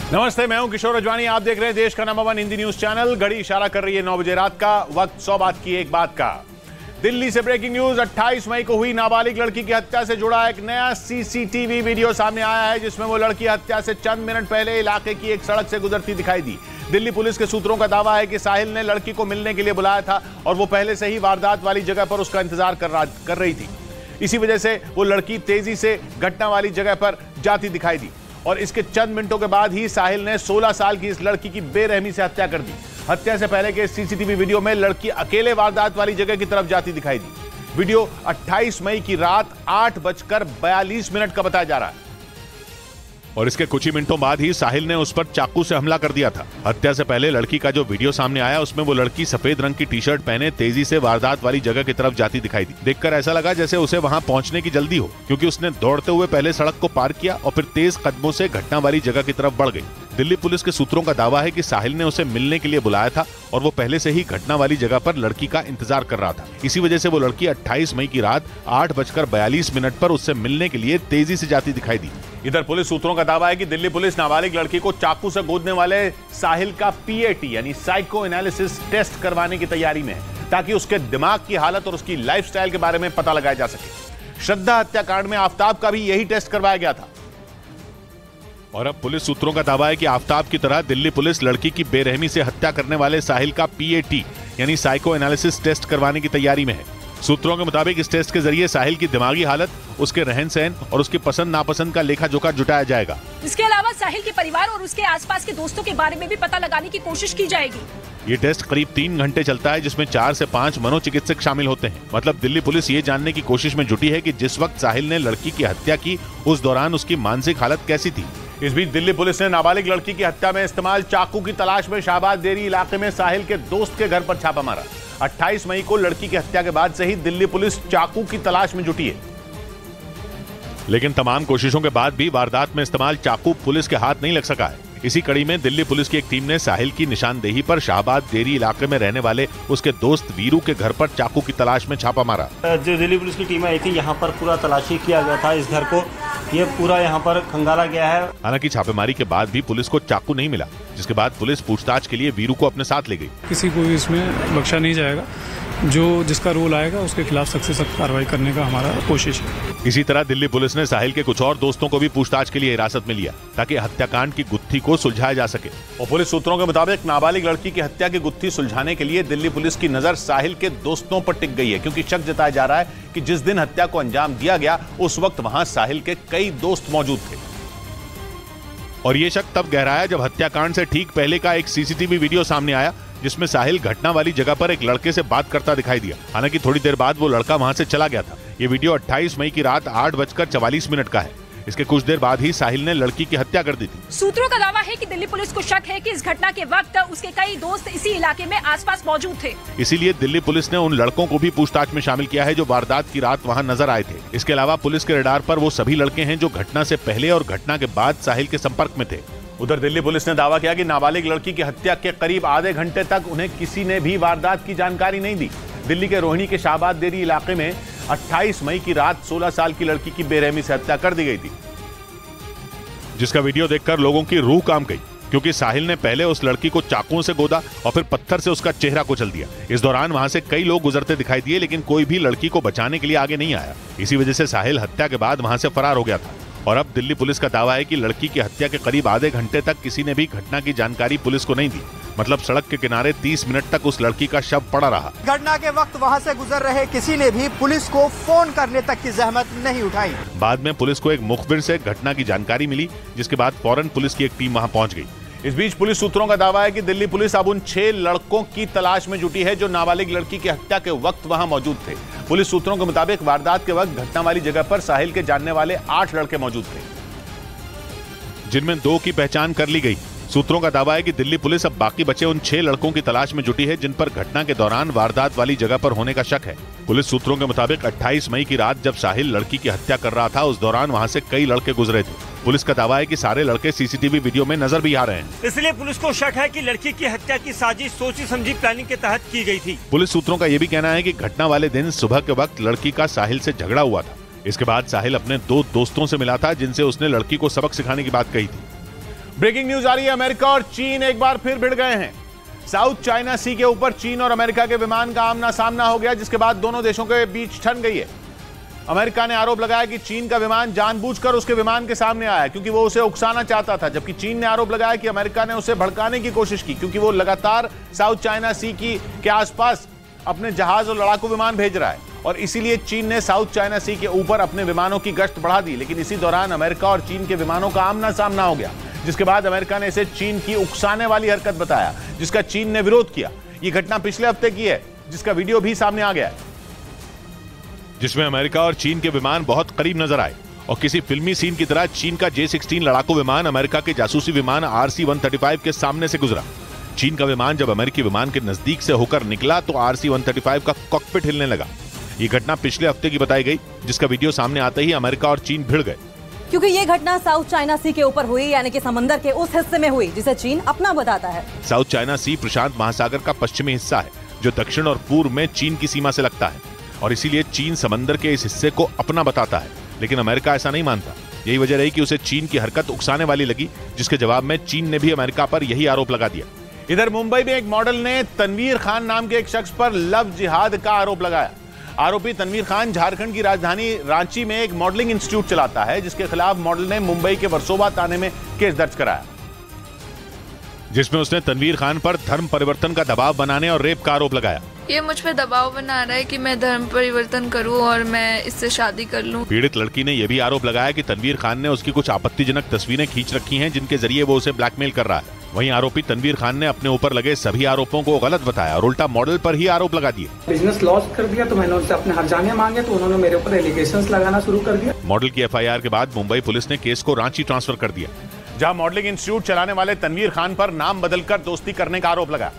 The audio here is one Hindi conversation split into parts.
नमस्ते, मैं हूं किशोर अजवानी। आप देख रहे हैं देश का नंबर 1 हिंदी न्यूज चैनल। घड़ी इशारा कर रही है 9 बजे रात का। वक्त 100 बात की एक बात का। दिल्ली से ब्रेकिंग न्यूज। 28 मई को हुई नाबालिग लड़की की हत्या से जुड़ा एक नया सीसीटीवी वीडियो सामने आया है, जिसमें वो लड़की हत्या से चंद मिनट पहले इलाके की एक सड़क से गुजरती दिखाई दी। दिल्ली पुलिस के सूत्रों का दावा है कि साहिल ने लड़की को मिलने के लिए बुलाया था और वो पहले से ही वारदात वाली जगह पर उसका इंतजार कर रही थी। इसी वजह से वो लड़की तेजी से घटना वाली जगह पर जाती दिखाई दी और इसके चंद मिनटों के बाद ही साहिल ने 16 साल की इस लड़की की बेरहमी से हत्या कर दी। हत्या से पहले के सीसीटीवी वीडियो में लड़की अकेले वारदात वाली जगह की तरफ जाती दिखाई दी। वीडियो 28 मई की रात 8:42 का बताया जा रहा है और इसके कुछ ही मिनटों बाद ही साहिल ने उस पर चाकू से हमला कर दिया था। हत्या से पहले लड़की का जो वीडियो सामने आया, उसमें वो लड़की सफेद रंग की टी शर्ट पहने तेजी से वारदात वाली जगह की तरफ जाती दिखाई दी। देखकर ऐसा लगा जैसे उसे वहां पहुंचने की जल्दी हो, क्योंकि उसने दौड़ते हुए पहले सड़क को पार किया और फिर तेज कदमों से घटना वाली जगह की तरफ बढ़ गई। दिल्ली पुलिस के सूत्रों का दावा है कि साहिल ने उसे मिलने के लिए बुलाया था और वो पहले से ही घटना वाली जगह पर लड़की का इंतजार कर रहा था। इसी वजह से वो लड़की 28 मई की रात 8:42 पर उससे मिलने के लिए तेजी से जाती दिखाई दी। इधर पुलिस सूत्रों का दावा है कि दिल्ली पुलिस नाबालिग लड़की को चाकू से गोदने वाले साहिल का PAT यानी साइको एनालिसिस टेस्ट करवाने की तैयारी में है, ताकि उसके दिमाग की हालत और उसकी लाइफस्टाइल के बारे में पता लगाया जा सके। श्रद्धा हत्याकांड में आफ्ताब का भी यही टेस्ट करवाया गया था और अब पुलिस सूत्रों का दावा है कि आफ्ताब की तरह दिल्ली पुलिस लड़की की बेरहमी से हत्या करने वाले साहिल का PAT यानी साइको एनालिसिस टेस्ट करवाने की तैयारी में है। सूत्रों के मुताबिक इस टेस्ट के जरिए साहिल की दिमागी हालत, उसके रहन सहन और उसकी पसंद नापसंद का लेखा जोखा जुटाया जाएगा। इसके अलावा साहिल के परिवार और उसके आसपास के दोस्तों के बारे में भी पता लगाने की कोशिश की जाएगी। ये टेस्ट करीब 3 घंटे चलता है, जिसमें 4 से 5 मनोचिकित्सक शामिल होते हैं। मतलब दिल्ली पुलिस ये जानने की कोशिश में जुटी है कि जिस वक्त साहिल ने लड़की की हत्या की, उस दौरान उसकी मानसिक हालत कैसी थी। इस बीच दिल्ली पुलिस ने नाबालिग लड़की की हत्या में इस्तेमाल चाकू की तलाश में शाहबाद देरी इलाके में साहिल के दोस्त के घर पर छापा मारा। 28 मई को लड़की की हत्या के बाद से ही दिल्ली पुलिस चाकू की तलाश में जुटी है, लेकिन तमाम कोशिशों के बाद भी वारदात में इस्तेमाल चाकू पुलिस के हाथ नहीं लग सका है। इसी कड़ी में दिल्ली पुलिस की एक टीम ने साहिल की निशानदेही पर शाहबाद देरी इलाके में रहने वाले उसके दोस्त वीरू के घर पर चाकू की तलाश में छापा मारा। जो दिल्ली पुलिस की टीम आई थी, यहाँ पर पूरा तलाशी किया गया था इस घर को। ये पूरा यहाँ पर खंगाला गया है। हालांकि छापेमारी के बाद भी पुलिस को चाकू नहीं मिला, जिसके बाद पुलिस पूछताछ के लिए वीरू को अपने साथ ले गई। किसी को भी इसमें बख्शा नहीं जाएगा। जो जिसका रोल आएगा उसके खिलाफ सख्त से सख्त कार्रवाई करने का हमारा कोशिश है। इसी तरह दिल्ली पुलिस ने साहिल के कुछ और दोस्तों को भी पूछताछ के लिए हिरासत में लिया, ताकि हत्याकांड की गुत्थी को सुलझाया जा सके। और पुलिस सूत्रों के मुताबिक नाबालिग लड़की की हत्या की गुत्थी सुलझाने के लिए दिल्ली पुलिस की नजर साहिल के दोस्तों पर टिक गई है, क्योंकि शक जताया जा रहा है कि जिस दिन हत्या को अंजाम दिया गया, उस वक्त वहां साहिल के कई दोस्त मौजूद थे। और ये शक तब गहराया जब हत्याकांड से ठीक पहले का एक सीसीटीवी वीडियो सामने आया, जिसमें साहिल घटना वाली जगह पर एक लड़के से बात करता दिखाई दिया। हालांकि थोड़ी देर बाद वो लड़का वहां से चला गया था। ये वीडियो 28 मई की रात 8:44 का है। इसके कुछ देर बाद ही साहिल ने लड़की की हत्या कर दी थी। सूत्रों का दावा है कि दिल्ली पुलिस को शक है कि इस घटना के वक्त उसके कई दोस्त इसी इलाके में आसपास मौजूद थे। इसीलिए दिल्ली पुलिस ने उन लड़कों को भी पूछताछ में शामिल किया है जो वारदात की रात वहां नजर आए थे। इसके अलावा पुलिस के रडार पर वो सभी लड़के हैं जो घटना से पहले और घटना के बाद साहिल के संपर्क में थे। उधर दिल्ली पुलिस ने दावा किया कि नाबालिग लड़की की हत्या के करीब आधे घंटे तक उन्हें किसी ने भी वारदात की जानकारी नहीं दी। दिल्ली के रोहिणी के शाहबाद देरी इलाके में 28 मई की रात 16 साल की लड़की की बेरहमी से हत्या कर दी गई थी, जिसका वीडियो देखकर लोगों की रूह कांप गई, क्योंकि साहिल ने पहले उस लड़की को चाकुओं से गोदा और फिर पत्थर से उसका चेहरा कुचल दिया। इस दौरान वहां से कई लोग गुजरते दिखाई दिए, लेकिन कोई भी लड़की को बचाने के लिए आगे नहीं आया। इसी वजह से साहिल हत्या के बाद वहां से फरार हो गया था। और अब दिल्ली पुलिस का दावा है कि लड़की की हत्या के करीब आधे घंटे तक किसी ने भी घटना की जानकारी पुलिस को नहीं दी। मतलब सड़क के किनारे 30 मिनट तक उस लड़की का शव पड़ा रहा। घटना के वक्त वहां से गुजर रहे किसी ने भी पुलिस को फोन करने तक की जहमत नहीं उठाई। बाद में पुलिस को एक मुखबिर से घटना की जानकारी मिली, जिसके बाद फौरन पुलिस की एक टीम वहां पहुंच गई। इस बीच पुलिस सूत्रों का दावा है कि दिल्ली पुलिस अब उन 6 लड़कों की तलाश में जुटी है जो नाबालिग लड़की की हत्या के वक्त वहां मौजूद थे। पुलिस सूत्रों के मुताबिक वारदात के वक्त घटना वाली जगह पर साहिल के जानने वाले 8 लड़के मौजूद थे, जिनमें 2 की पहचान कर ली गई। सूत्रों का दावा है कि दिल्ली पुलिस अब बाकी बचे उन 6 लड़कों की तलाश में जुटी है, जिन पर घटना के दौरान वारदात वाली जगह पर होने का शक है। पुलिस सूत्रों के मुताबिक 28 मई की रात जब साहिल लड़की की हत्या कर रहा था, उस दौरान वहां से कई लड़के गुजरे थे। पुलिस का दावा है कि सारे लड़के सीसीटीवी वीडियो में नजर भी आ रहे हैं। इसलिए पुलिस को शक है कि लड़की की हत्या की साजिश सोची समझी प्लानिंग के तहत की गई थी। पुलिस सूत्रों का यह भी कहना है कि घटना वाले दिन सुबह के वक्त लड़की का साहिल से झगड़ा हुआ था। इसके बाद साहिल अपने 2 दोस्तों से मिला था, जिनसे उसने लड़की को सबक सिखाने की बात कही थी। ब्रेकिंग न्यूज आ रही है, अमेरिका और चीन एक बार फिर भिड़ गए हैं। साउथ चाइना सी के ऊपर चीन और अमेरिका के विमान का आमना सामना हो गया, जिसके बाद दोनों देशों के बीच ठन गई है। अमेरिका ने आरोप लगाया कि चीन का विमान जानबूझकर उसके विमान के सामने आया क्योंकि वो उसे उकसाना चाहता था, जबकि चीन ने आरोप लगाया कि अमेरिका ने उसे भड़काने की कोशिश की क्योंकि वो लगातार साउथ चाइना सी के आसपास अपने जहाज और लड़ाकू विमान भेज रहा है और इसीलिए चीन ने साउथ चाइना सी के ऊपर अपने विमानों की गश्त बढ़ा दी। लेकिन इसी दौरान अमेरिका और चीन के विमानों का आमना सामना हो गया, जिसके बाद अमेरिका ने इसे चीन की उकसाने वाली हरकत बताया, जिसका चीन ने विरोध किया। यह घटना पिछले हफ्ते की है, जिसका वीडियो भी सामने आ गया है, जिसमें अमेरिका और चीन के विमान बहुत करीब नजर आए और किसी फिल्मी सीन की तरह चीन का J-16 लड़ाकू विमान अमेरिका के जासूसी विमान RC-135 के सामने से गुजरा। चीन का विमान जब अमेरिकी विमान के नजदीक से होकर निकला तो RC-135 का कॉकपिट हिलने लगा। ये घटना पिछले हफ्ते की बताई गई, जिसका वीडियो सामने आते ही अमेरिका और चीन भिड़ गए, क्योंकि ये घटना साउथ चाइना सी के ऊपर हुई, यानी कि समंदर के उस हिस्से में हुई जिसे चीन अपना बताता है। साउथ चाइना सी प्रशांत महासागर का पश्चिमी हिस्सा है जो दक्षिण और पूर्व में चीन की सीमा से लगता है और इसीलिए चीन समंदर के इस हिस्से को अपना बताता है। लेकिन अमेरिका ऐसा नहीं मानता। यही वजह रही कि उसे चीन की हरकत उकसाने वाली लगी, जिसके जवाब में चीन ने भी अमेरिका पर यही आरोप लगा दिया। इधर मुंबई में एक मॉडल ने तनवीर खान नाम के एक शख्स पर लव जिहाद का आरोप लगाया। आरोपी तनवीर खान झारखंड की राजधानी रांची में एक मॉडलिंग इंस्टीट्यूट चलाता है, जिसके खिलाफ मॉडल ने मुंबई के वर्सोवा थाने में केस दर्ज कराया, जिसमें उसने तनवीर खान पर धर्म परिवर्तन का दबाव बनाने और रेप का आरोप लगाया। ये मुझ पे दबाव बना रहा है कि मैं धर्म परिवर्तन करूं और मैं इससे शादी कर लूं। पीड़ित लड़की ने यह भी आरोप लगाया कि तनवीर खान ने उसकी कुछ आपत्तिजनक तस्वीरें खींच रखी हैं, जिनके जरिए वो उसे ब्लैकमेल कर रहा है। वहीं आरोपी तनवीर खान ने अपने ऊपर लगे सभी आरोपों को गलत बताया और उल्टा मॉडल पर ही आरोप लगा दिए। बिजनेस लॉस कर दिया तो मैंने उनसे अपने हर्जाने मांगे तो उन्होंने मेरे ऊपर एलिगेशंस लगाना शुरू कर दिया। मॉडल की FIR के बाद मुंबई पुलिस ने केस को रांची ट्रांसफर कर दिया, जहां मॉडलिंग इंस्टीट्यूट चलाने वाले तनवीर खान पर नाम बदलकर दोस्ती करने का आरोप लगा।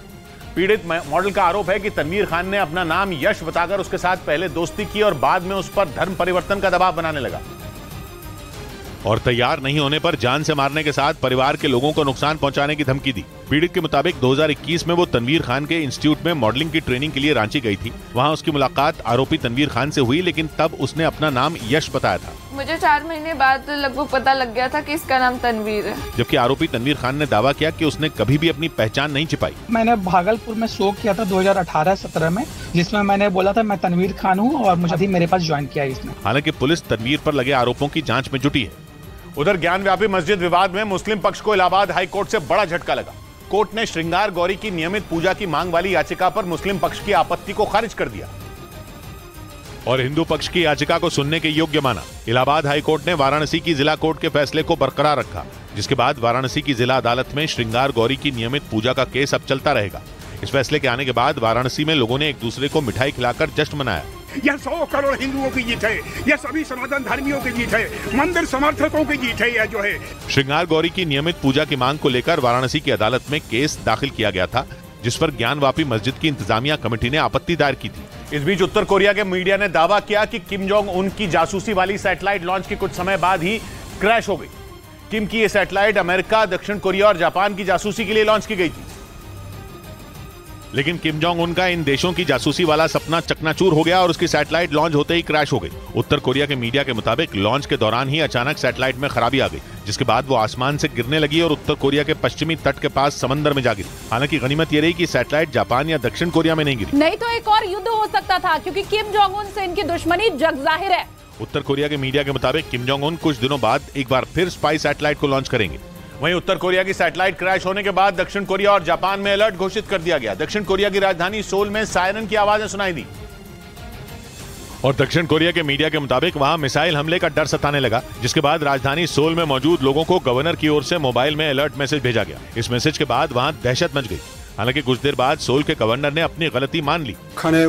पीड़ित मॉडल का आरोप है कि तनवीर खान ने अपना नाम यश बताकर उसके साथ पहले दोस्ती की और बाद में उस पर धर्म परिवर्तन का दबाव बनाने लगा और तैयार नहीं होने पर जान से मारने के साथ परिवार के लोगों को नुकसान पहुंचाने की धमकी दी। पीड़ित के मुताबिक 2021 में वो तनवीर खान के इंस्टीट्यूट में मॉडलिंग की ट्रेनिंग के लिए रांची गई थी। वहां उसकी मुलाकात आरोपी तनवीर खान से हुई, लेकिन तब उसने अपना नाम यश बताया था। मुझे 4 महीने बाद लगभग पता लग गया था कि इसका नाम तनवीर है, जबकि आरोपी तनवीर खान ने दावा किया कि उसने कभी भी अपनी पहचान नहीं छिपाई। मैंने भागलपुर में शो किया था 2018-17 में, जिसमें मैंने बोला था मैं तनवीर खान हूँ और मुझे मेरे पास ज्वाइन किया इसने। हालांकि पुलिस तनवीर पर लगे आरोपों की जांच में जुटी है। उधर ज्ञानव्यापी मस्जिद विवाद में मुस्लिम पक्ष को इलाहाबाद हाई कोर्ट से बड़ा झटका लगा। कोर्ट ने श्रृंगार गौरी की नियमित पूजा की मांग वाली याचिका पर मुस्लिम पक्ष की आपत्ति को खारिज कर दिया और हिंदू पक्ष की याचिका को सुनने के योग्य माना। इलाहाबाद हाई कोर्ट ने वाराणसी की जिला कोर्ट के फैसले को बरकरार रखा, जिसके बाद वाराणसी की जिला अदालत में श्रृंगार गौरी की नियमित पूजा का केस अब चलता रहेगा। इस फैसले के आने के बाद वाराणसी में लोगों ने एक दूसरे को मिठाई खिलाकर जश्न मनाया। यह 100 करोड़ हिंदुओं की जीत है, यह सभी सनातन धर्मियों की जीत है, मंदिर समर्थकों की जीत है। यह जो है श्रृंगार गौरी की नियमित पूजा की मांग को लेकर वाराणसी की अदालत में केस दाखिल किया गया था, जिस पर ज्ञानवापी मस्जिद की इंतजामिया कमेटी ने आपत्ति दायर की थी। इस बीच उत्तर कोरिया के मीडिया ने दावा किया कि किम जोंग उन की जासूसी वाली सैटेलाइट लॉन्च के कुछ समय बाद ही क्रैश हो गई। किम की यह सैटेलाइट अमेरिका, दक्षिण कोरिया और जापान की जासूसी के लिए लॉन्च की गई थी, लेकिन किम जोंग उनका इन देशों की जासूसी वाला सपना चकनाचूर हो गया और उसकी सैटेलाइट लॉन्च होते ही क्रैश हो गई। उत्तर कोरिया के मीडिया के मुताबिक लॉन्च के दौरान ही अचानक सैटेलाइट में खराबी आ गई, जिसके बाद वो आसमान से गिरने लगी और उत्तर कोरिया के पश्चिमी तट के पास समंदर में जा गिरी। हालांकि गनीमत ये रही कि सैटेलाइट जापान या दक्षिण कोरिया में नहीं गिरी, नहीं तो एक और युद्ध हो सकता था, क्योंकि किम जोंग उन से इनकी दुश्मनी जग जाहिर है। उत्तर कोरिया के मीडिया के मुताबिक किम जोंग उन कुछ दिनों बाद एक बार फिर स्पाई सैटेलाइट को लॉन्च करेंगे। वहीं उत्तर कोरिया की सैटेलाइट क्रैश होने के बाद दक्षिण कोरिया और जापान में अलर्ट घोषित कर दिया गया। दक्षिण कोरिया की राजधानी सोल में सायरन की आवाजें सुनाई दी और दक्षिण कोरिया के मीडिया के मुताबिक वहां मिसाइल हमले का डर सताने लगा, जिसके बाद राजधानी सोल में मौजूद लोगों को गवर्नर की ओर से मोबाइल में अलर्ट मैसेज भेजा गया। इस मैसेज के बाद वहां दहशत मच गई। हालांकि कुछ देर बाद सोल के गवर्नर ने अपनी गलती मान ली।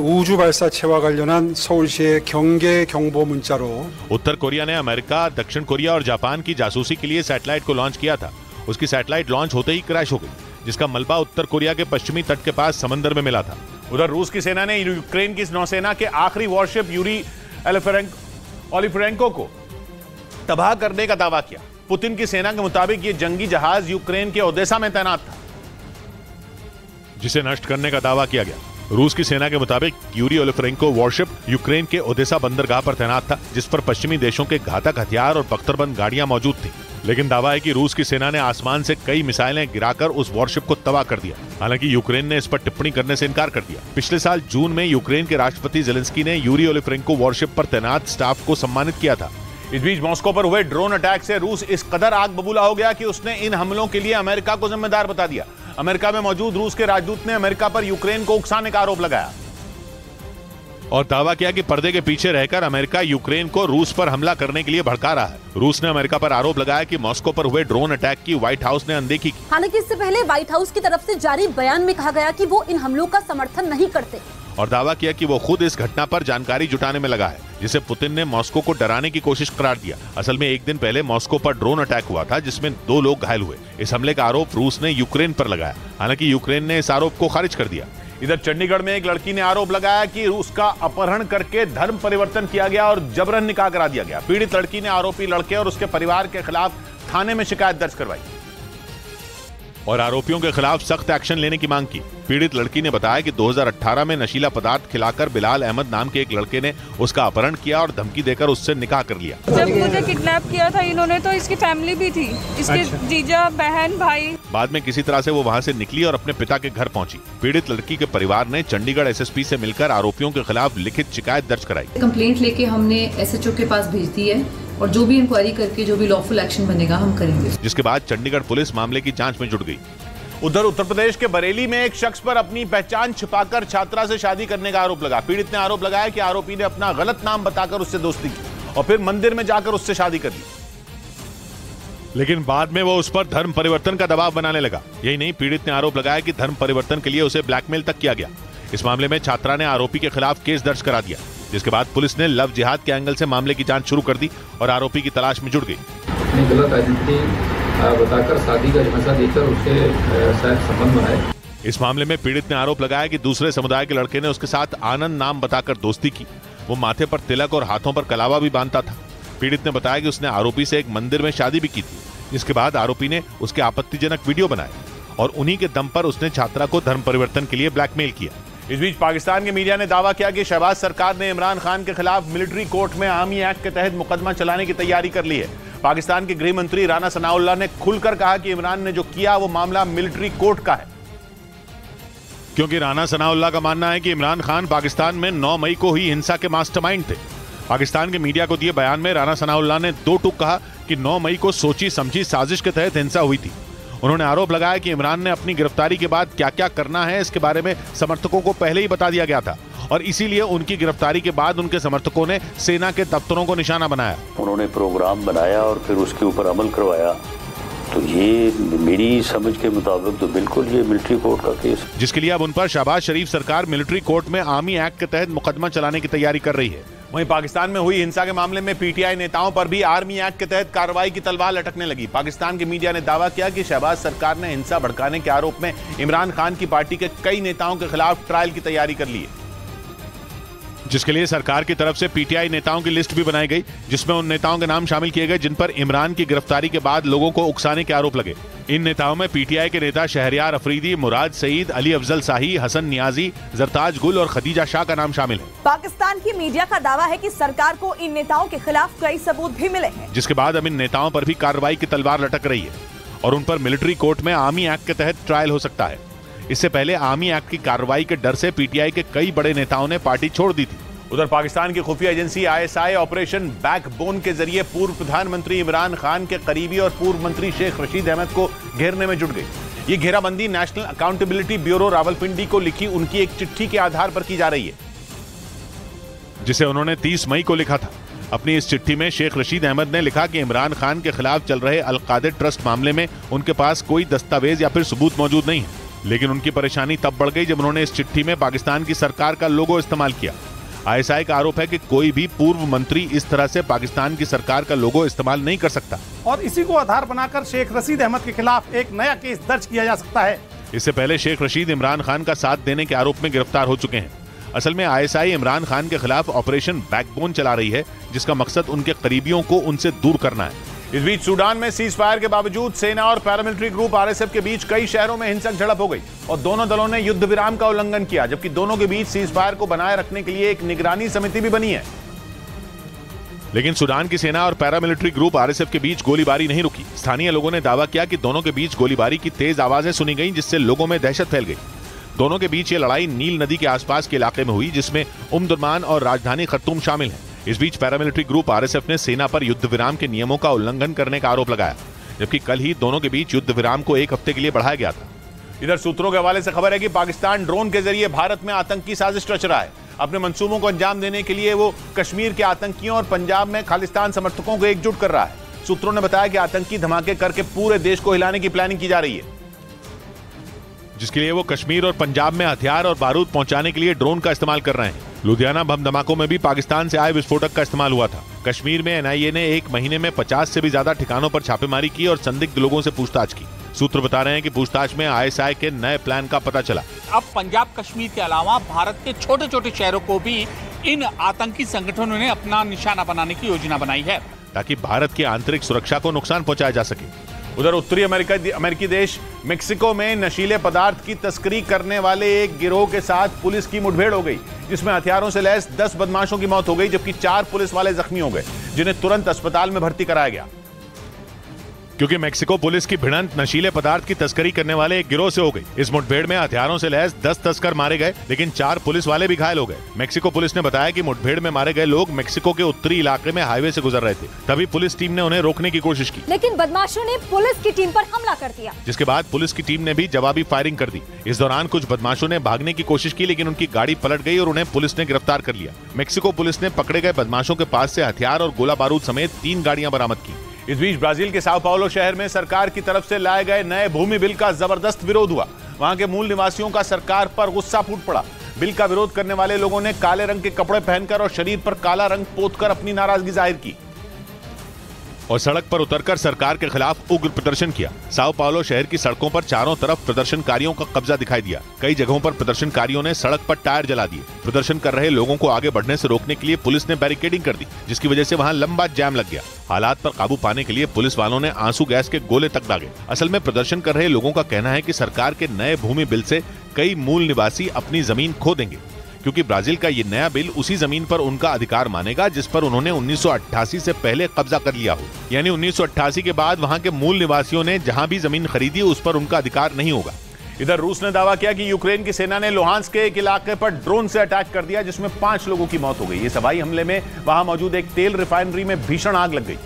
우주 발사체와 관련한 서울시의 경계 경보 문자로 उत्तर कोरिया ने अमेरिका, दक्षिण कोरिया और जापान की जासूसी के लिए सैटेलाइट को लॉन्च किया था। उसकी सैटेलाइट लॉन्च होते ही क्रैश हो गई, जिसका मलबा उत्तर कोरिया के पश्चिमी तट के पास समंदर में मिला था। उधर रूस की सेना ने यूक्रेन की नौसेना के आखिरी वॉरशिप यूरी ओलिफरेंको को तबाह करने का दावा किया। पुतिन की सेना के मुताबिक ये जंगी जहाज यूक्रेन के ओदेसा में तैनात था, जिसे नष्ट करने का दावा किया गया। रूस की सेना के मुताबिक यूरी ओलिफरेंको वॉरशिप यूक्रेन के ओदेसा बंदरगाह पर तैनात था, जिस पर पश्चिमी देशों के घातक हथियार और बख्तरबंद गाड़ियां मौजूद थी। लेकिन दावा है कि रूस की सेना ने आसमान से कई मिसाइलें गिराकर उस वॉरशिप को तबाह कर दिया। हालांकि यूक्रेन ने इस पर टिप्पणी करने से इनकार कर दिया। पिछले साल जून में यूक्रेन के राष्ट्रपति जेलेंस्की ने यूरी ओलिफरेंको वॉरशिप पर तैनात स्टाफ को सम्मानित किया था। इस बीच मॉस्को पर हुए ड्रोन अटैक से रूस इस कदर आग बबूला हो गया कि उसने इन हमलों के लिए अमेरिका को जिम्मेदार बता दिया। अमेरिका में मौजूद रूस के राजदूत ने अमेरिका पर यूक्रेन को उकसाने का आरोप लगाया और दावा किया कि पर्दे के पीछे रहकर अमेरिका यूक्रेन को रूस पर हमला करने के लिए भड़का रहा है। रूस ने अमेरिका पर आरोप लगाया कि मॉस्को पर हुए ड्रोन अटैक की व्हाइट हाउस ने अनदेखी की। हालांकि इससे पहले व्हाइट हाउस की तरफ से जारी बयान में कहा गया कि वो इन हमलों का समर्थन नहीं करते और दावा किया कि वो खुद इस घटना पर जानकारी जुटाने में लगा है, जिसे पुतिन ने मॉस्को को डराने की कोशिश करार दिया। असल में एक दिन पहले मॉस्को पर ड्रोन अटैक हुआ था जिसमें 2 लोग घायल हुए। इस हमले का आरोप रूस ने यूक्रेन पर लगाया। हालांकि यूक्रेन ने इस आरोप को खारिज कर दिया। इधर चंडीगढ़ में एक लड़की ने आरोप लगाया कि उसका अपहरण करके धर्म परिवर्तन किया गया और जबरन निकाह करा दिया गया। पीड़ित लड़की ने आरोपी लड़के और उसके परिवार के खिलाफ थाने में शिकायत दर्ज करवाई और आरोपियों के खिलाफ सख्त एक्शन लेने की मांग की। पीड़ित लड़की ने बताया कि 2018 में नशीला पदार्थ खिलाकर बिलाल अहमद नाम के एक लड़के ने उसका अपहरण किया और धमकी देकर उससे निकाह कर लिया। जब मुझे किडनैप किया था इन्होंने तो इसकी फैमिली भी थी, इसके जीजा, बहन, भाई। बाद में किसी तरह से वो वहां से निकली और अपने पिता के घर पहुंची। पीड़ित लड़की के परिवार ने चंडीगढ़ एसएसपी से मिलकर आरोपियों के खिलाफ लिखित शिकायत दर्ज कराई। कंप्लेंट लेके हमने एसएचओ के पास भेज दी है और जो भी इंक्वायरी करके जो भी लॉफुल एक्शन बनेगा हम करेंगे। जिसके बाद चंडीगढ़ पुलिस मामले की जांच में जुट गई। उधर उत्तर प्रदेश के बरेली में एक शख्स पर अपनी पहचान छिपाकर छात्रा से शादी करने का आरोप लगा। पीड़ित ने आरोप लगाया कि आरोपी ने अपना गलत नाम बताकर उससे दोस्ती की और फिर मंदिर में जाकर उससे शादी कर ली, लेकिन बाद में वो उस पर धर्म परिवर्तन का दबाव बनाने लगा। यही नहीं, पीड़ित ने आरोप लगाया कि धर्म परिवर्तन के लिए उसे ब्लैकमेल तक किया गया। इस मामले में छात्रा ने आरोपी के खिलाफ केस दर्ज करा दिया, जिसके बाद पुलिस ने लव जिहाद के एंगल से मामले की जांच शुरू कर दी और आरोपी की तलाश में जुट गई। गलत आइडेंटिटी बताकर शादी का झांसा देकर उससे शायद संबंध बनाए। इस मामले में पीड़ित ने आरोप लगाया कि दूसरे समुदाय के लड़के ने उसके साथ आनंद नाम बताकर दोस्ती की। वो माथे पर तिलक और हाथों पर कलावा भी बांधता था। पीड़ित ने बताया कि उसने आरोपी से एक मंदिर में शादी भी की थी, जिसके बाद आरोपी ने उसके आपत्तिजनक वीडियो बनाए और उन्हीं के दम पर उसने छात्रा को धर्म परिवर्तन के लिए ब्लैकमेल किया। इस बीच पाकिस्तान के मीडिया ने दावा किया कि शहबाज सरकार ने इमरान खान के खिलाफ मिलिट्री कोर्ट में आर्मी एक्ट के तहत मुकदमा चलाने की तैयारी कर ली है। पाकिस्तान के गृह मंत्री राना सनाउल्लाह ने खुलकर कहा कि इमरान ने जो किया वो मामला मिलिट्री कोर्ट का है, क्योंकि राना सनाउल्लाह का मानना है कि इमरान खान पाकिस्तान में 9 मई को हुई हिंसा के मास्टरमाइंड थे। पाकिस्तान के मीडिया को दिए बयान में राना सनाउल्लाह ने 2 टूक कहा कि 9 मई को सोची समझी साजिश के तहत हिंसा हुई थी। उन्होंने आरोप लगाया कि इमरान ने अपनी गिरफ्तारी के बाद क्या क्या करना है इसके बारे में समर्थकों को पहले ही बता दिया गया था और इसीलिए उनकी गिरफ्तारी के बाद उनके समर्थकों ने सेना के दफ्तरों को निशाना बनाया। उन्होंने प्रोग्राम बनाया और फिर उसके ऊपर अमल करवाया, तो ये मेरी समझ के मुताबिक तो बिल्कुल ये मिलिट्री कोर्ट का केस है, जिसके लिए अब उन पर शहबाज शरीफ सरकार मिलिट्री कोर्ट में आर्मी एक्ट के तहत मुकदमा चलाने की तैयारी कर रही है। वहीं पाकिस्तान में हुई हिंसा के मामले में पीटीआई नेताओं पर भी आर्मी एक्ट के तहत कार्रवाई की तलवार लटकने लगी। पाकिस्तान के मीडिया ने दावा किया कि शहबाज सरकार ने हिंसा भड़काने के आरोप में इमरान खान की पार्टी के कई नेताओं के खिलाफ ट्रायल की तैयारी कर ली है, जिसके लिए सरकार की तरफ से पीटीआई नेताओं की लिस्ट भी बनाई गई, जिसमें उन नेताओं के नाम शामिल किए गए जिन पर इमरान की गिरफ्तारी के बाद लोगों को उकसाने के आरोप लगे। इन नेताओं में पीटीआई के नेता शहरयार अफरीदी, मुराद सईद, अली अफजल शाही, हसन नियाजी, जरताज गुल और खदीजा शाह का नाम शामिल है। पाकिस्तान की मीडिया का दावा है कि सरकार को इन नेताओं के खिलाफ कई सबूत भी मिले हैं, जिसके बाद अब इन नेताओं पर भी कार्रवाई की तलवार लटक रही है और उन पर मिलिट्री कोर्ट में आर्मी एक्ट के तहत ट्रायल हो सकता है। इससे पहले आर्मी एक्ट की कार्रवाई के डर से पीटीआई के कई बड़े नेताओं ने पार्टी छोड़ दी थी। उधर पाकिस्तान की खुफिया एजेंसी आईएसआई ऑपरेशन बैकबोन के जरिए पूर्व प्रधानमंत्री इमरान खान के करीबी और पूर्व मंत्री शेख रशीद अहमद को घेरने में जुट गई। ये घेराबंदी नेशनल अकाउंटेबिलिटी ब्यूरो रावलपिंडी को लिखी उनकी एक चिट्ठी के आधार पर की जा रही है, जिसे उन्होंने 30 मई को लिखा था। अपनी इस चिट्ठी में शेख रशीद अहमद ने लिखा कि इमरान खान के खिलाफ चल रहे अलकादिर ट्रस्ट मामले में उनके पास कोई दस्तावेज या फिर सबूत मौजूद नहीं है, लेकिन उनकी परेशानी तब बढ़ गई जब उन्होंने इस चिट्ठी में पाकिस्तान की सरकार का लोगो इस्तेमाल किया। आईएसआई का आरोप है कि कोई भी पूर्व मंत्री इस तरह से पाकिस्तान की सरकार का लोगो इस्तेमाल नहीं कर सकता और इसी को आधार बनाकर शेख रशीद अहमद के खिलाफ एक नया केस दर्ज किया जा सकता है। इससे पहले शेख रशीद इमरान खान का साथ देने के आरोप में गिरफ्तार हो चुके हैं। असल में आईएसआई इमरान खान के खिलाफ ऑपरेशन बैकबोन चला रही है, जिसका मकसद उनके करीबियों को उनसे दूर करना है। इस बीच सूडान में सीज फायर के बावजूद सेना और पैरामिलिट्री ग्रुप आरएसएफ के बीच कई शहरों में हिंसक झड़प हो गई और दोनों दलों ने युद्ध विराम का उल्लंघन किया, जबकि दोनों के बीच सीज फायर को बनाए रखने के लिए एक निगरानी समिति भी बनी है। लेकिन सूडान की सेना और पैरामिलिट्री ग्रुप आरएसएफ के बीच गोलीबारी नहीं रुकी। स्थानीय लोगों ने दावा किया कि दोनों के बीच गोलीबारी की तेज आवाजें सुनी गईं, जिससे लोगों में दहशत फैल गई। दोनों के बीच ये लड़ाई नील नदी के आसपास के इलाके में हुई, जिसमें उम्दुरमान और राजधानी खर्तूम शामिल है। इस बीच पैरामिलिट्री ग्रुप आरएसएफ ने सेना पर युद्ध विराम के नियमों का उल्लंघन करने का आरोप लगाया, जबकि कल ही दोनों के बीच युद्ध विराम को 1 हफ्ते के लिए बढ़ाया गया था। इधर सूत्रों के हवाले से खबर है कि पाकिस्तान ड्रोन के जरिए भारत में आतंकी साजिश रच रहा है। अपने मंसूबों को अंजाम देने के लिए वो कश्मीर के आतंकियों और पंजाब में खालिस्तान समर्थकों को एकजुट कर रहा है। सूत्रों ने बताया कि आतंकी धमाके करके पूरे देश को हिलाने की प्लानिंग की जा रही है, जिसके लिए वो कश्मीर और पंजाब में हथियार और बारूद पहुंचाने के लिए ड्रोन का इस्तेमाल कर रहे हैं। लुधियाना बम धमाकों में भी पाकिस्तान से आए विस्फोटक का इस्तेमाल हुआ था। कश्मीर में एनआईए ने 1 महीने में 50 से भी ज्यादा ठिकानों पर छापेमारी की और संदिग्ध लोगों से पूछताछ की। सूत्र बता रहे हैं कि पूछताछ में आईएसआई के नए प्लान का पता चला। अब पंजाब कश्मीर के अलावा भारत के छोटे छोटे शहरों को भी इन आतंकी संगठनों ने अपना निशाना बनाने की योजना बनाई है, ताकि भारत की आंतरिक सुरक्षा को नुकसान पहुंचाया जा सके। उधर उत्तरी अमेरिकी देश मेक्सिको में नशीले पदार्थ की तस्करी करने वाले एक गिरोह के साथ पुलिस की मुठभेड़ हो गई, जिसमें हथियारों से लैस 10 बदमाशों की मौत हो गई, जबकि 4 पुलिस वाले जख्मी हो गए, जिन्हें तुरंत अस्पताल में भर्ती कराया गया। क्योंकि मेक्सिको पुलिस की भिड़ंत नशीले पदार्थ की तस्करी करने वाले एक गिरोह से हो गई। इस मुठभेड़ में हथियारों से लैस 10 तस्कर मारे गए, लेकिन 4 पुलिस वाले भी घायल हो गए। मेक्सिको पुलिस ने बताया कि मुठभेड़ में मारे गए लोग मेक्सिको के उत्तरी इलाके में हाईवे से गुजर रहे थे। तभी पुलिस टीम ने उन्हें रोकने की कोशिश की, लेकिन बदमाशों ने पुलिस की टीम पर हमला कर दिया, जिसके बाद पुलिस की टीम ने भी जवाबी फायरिंग कर दी। इस दौरान कुछ बदमाशों ने भागने की कोशिश की, लेकिन उनकी गाड़ी पलट गई और उन्हें पुलिस ने गिरफ्तार कर लिया। मेक्सिको पुलिस ने पकड़े गए बदमाशों के पास से हथियार और गोला बारूद समेत 3 गाड़ियां बरामद की। इस बीच ब्राजील के साओ पाउलो शहर में सरकार की तरफ से लाए गए नए भूमि बिल का जबरदस्त विरोध हुआ। वहां के मूल निवासियों का सरकार पर गुस्सा फूट पड़ा। बिल का विरोध करने वाले लोगों ने काले रंग के कपड़े पहनकर और शरीर पर काला रंग पोतकर अपनी नाराजगी जाहिर की और सड़क पर उतरकर सरकार के खिलाफ उग्र प्रदर्शन किया। साओ पाउलो शहर की सड़कों पर चारों तरफ प्रदर्शनकारियों का कब्जा दिखाई दिया। कई जगहों पर प्रदर्शनकारियों ने सड़क पर टायर जला दिए। प्रदर्शन कर रहे लोगों को आगे बढ़ने से रोकने के लिए पुलिस ने बैरिकेडिंग कर दी, जिसकी वजह से वहां लंबा जाम लग गया। हालात पर काबू पाने के लिए पुलिस वालों ने आंसू गैस के गोले तक दागे। असल में प्रदर्शन कर रहे लोगों का कहना है कि सरकार के नए भूमि बिल से कई मूल निवासी अपनी जमीन खो देंगे, क्योंकि ब्राजील का ये नया बिल उसी जमीन पर उनका अधिकार मानेगा जिस पर उन्होंने 1988 से पहले कब्जा कर लिया हो। यानी 1988 के बाद वहां के मूल निवासियों ने जहां भी जमीन खरीदी उस पर उनका अधिकार नहीं होगा। इधर रूस ने दावा किया कि यूक्रेन की सेना ने लुहांस्क के एक इलाके पर ड्रोन से अटैक कर दिया, जिसमें 5 लोगों की मौत हो गई। इस हवाई हमले में वहां मौजूद एक तेल रिफाइनरी में भीषण आग लग गई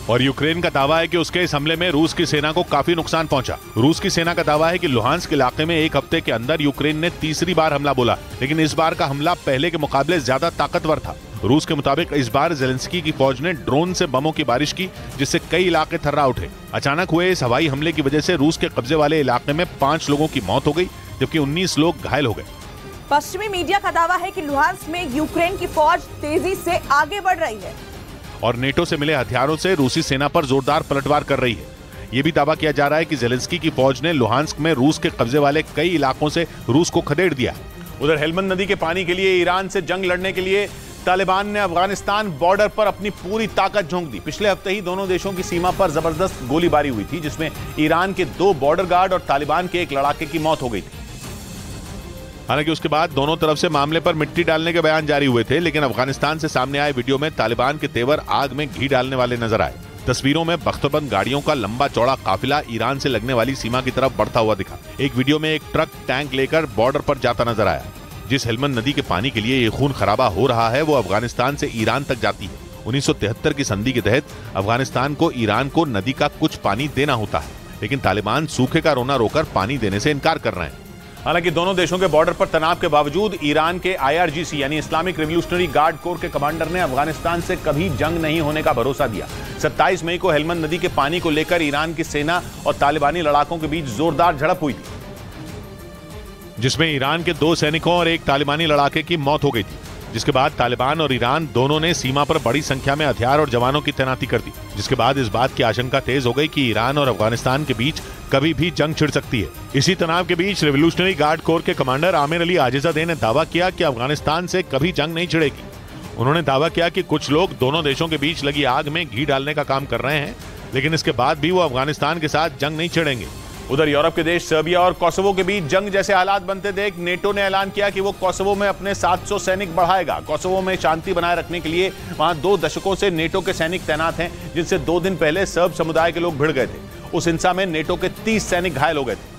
और यूक्रेन का दावा है कि उसके इस हमले में रूस की सेना को काफी नुकसान पहुंचा। रूस की सेना का दावा है कि लुहांस्क इलाके में 1 हफ्ते के अंदर यूक्रेन ने 3री बार हमला बोला, लेकिन इस बार का हमला पहले के मुकाबले ज्यादा ताकतवर था। रूस के मुताबिक इस बार जेलेंस्की की फौज ने ड्रोन से बमों की बारिश की, जिससे कई इलाके थर्रा उठे। अचानक हुए इस हवाई हमले की वजह से रूस के कब्जे वाले इलाके में 5 लोगों की मौत हो गई, जबकि 19 लोग घायल हो गए। पश्चिमी मीडिया का दावा है कि लुहांस्क में यूक्रेन की फौज तेजी से आगे बढ़ रही है और नेटो से मिले हथियारों से रूसी सेना पर जोरदार पलटवार कर रही है। ये भी दावा किया जा रहा है कि जेलेंस्की की फौज ने लुहांस्क में रूस के कब्जे वाले कई इलाकों से रूस को खदेड़ दिया। उधर हेलमंद नदी के पानी के लिए ईरान से जंग लड़ने के लिए तालिबान ने अफगानिस्तान बॉर्डर पर अपनी पूरी ताकत झोंक दी। पिछले हफ्ते ही दोनों देशों की सीमा पर जबरदस्त गोलीबारी हुई थी, जिसमें ईरान के 2 बॉर्डर गार्ड और तालिबान के एक लड़ाके की मौत हो गई थी। हालांकि उसके बाद दोनों तरफ से मामले पर मिट्टी डालने के बयान जारी हुए थे, लेकिन अफगानिस्तान से सामने आए वीडियो में तालिबान के तेवर आग में घी डालने वाले नजर आए। तस्वीरों में बख्तबंद गाड़ियों का लंबा चौड़ा काफिला ईरान से लगने वाली सीमा की तरफ बढ़ता हुआ दिखा। एक वीडियो में एक ट्रक टैंक लेकर बॉर्डर पर जाता नजर आया। जिस हेलमंद नदी के पानी के लिए ये खून खराबा हो रहा है वो अफगानिस्तान से ईरान तक जाती है। 1973 की संधि के तहत अफगानिस्तान को ईरान को नदी का कुछ पानी देना होता है, लेकिन तालिबान सूखे का रोना रोकर पानी देने से इनकार कर रहे हैं। हालांकि दोनों देशों के बॉर्डर पर तनाव के बावजूद ईरान के IRGC यानी इस्लामिक रिवॉल्यूशनरी गार्ड कोर के कमांडर ने अफगानिस्तान से कभी जंग नहीं होने का भरोसा दिया। 27 मई को हेलमंद नदी के पानी को लेकर ईरान की सेना और तालिबानी लड़ाकों के बीच जोरदार झड़प हुई थी, जिसमें ईरान के 2 सैनिकों और एक तालिबानी लड़ाके की मौत हो गई थी। जिसके बाद तालिबान और ईरान दोनों ने सीमा पर बड़ी संख्या में हथियार और जवानों की तैनाती कर दी, जिसके बाद इस बात की आशंका तेज हो गई कि ईरान और अफगानिस्तान के बीच कभी भी जंग छिड़ सकती है। इसी तनाव के बीच रिवॉल्यूशनरी गार्ड कोर के कमांडर आमिर अली आजिजादे ने दावा किया कि अफगानिस्तान से कभी जंग नहीं छिड़ेगी। उन्होंने दावा किया कि कुछ लोग दोनों देशों के बीच लगी आग में घी डालने का काम कर रहे हैं, लेकिन इसके बाद भी वो अफगानिस्तान के साथ जंग नहीं छिड़ेंगे। उधर यूरोप के देश सर्बिया और कोसोवो के बीच जंग जैसे हालात बनते देख नेटो ने ऐलान किया कि वो कोसोवो में अपने 700 सैनिक बढ़ाएगा। कोसोवो में शांति बनाए रखने के लिए वहां 2 दशकों से नेटो के सैनिक तैनात हैं, जिनसे 2 दिन पहले सर्ब समुदाय के लोग भिड़ गए थे। उस हिंसा में नेटो के 30 सैनिक घायल हो गए थे।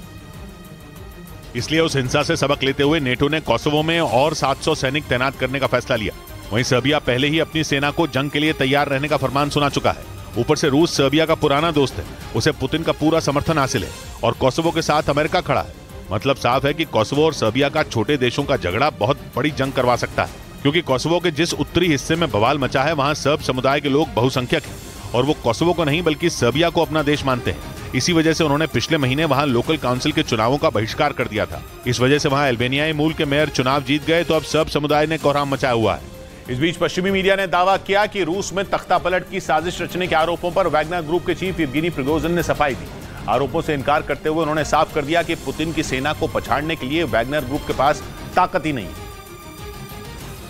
इसलिए उस हिंसा से सबक लेते हुए नेटो ने कोसोवो में और 700 सैनिक तैनात करने का फैसला लिया। वहीं सर्बिया पहले ही अपनी सेना को जंग के लिए तैयार रहने का फरमान सुना चुका है। ऊपर से रूस सर्बिया का पुराना दोस्त है, उसे पुतिन का पूरा समर्थन हासिल है और कोसोवो के साथ अमेरिका खड़ा है। मतलब साफ है कि कोसोवो और सर्बिया का छोटे देशों का झगड़ा बहुत बड़ी जंग करवा सकता है, क्योंकि कोसोवो के जिस उत्तरी हिस्से में बवाल मचा है वहां सर्ब समुदाय के लोग बहुसंख्यक हैं और वो कोसोवो को नहीं बल्कि सर्बिया को अपना देश मानते हैं। इसी वजह से उन्होंने पिछले महीने वहां लोकल काउंसिल के चुनावों का बहिष्कार कर दिया था। इस वजह से वहां अल्बेनियाई मूल के मेयर चुनाव जीत गए, तो अब सर्ब समुदाय ने कोहराम मचाया हुआ है। इस बीच पश्चिमी मीडिया ने दावा किया कि रूस में तख्तापलट की साजिश रचने के आरोपों पर वैगनर ग्रुप के चीफ येवगेनी प्रिगोजिन ने सफाई दी। आरोपों से इनकार करते हुए उन्होंने साफ कर दिया कि पुतिन की सेना को पछाड़ने के लिए वैगनर ग्रुप के पास ताकत ही नहीं है।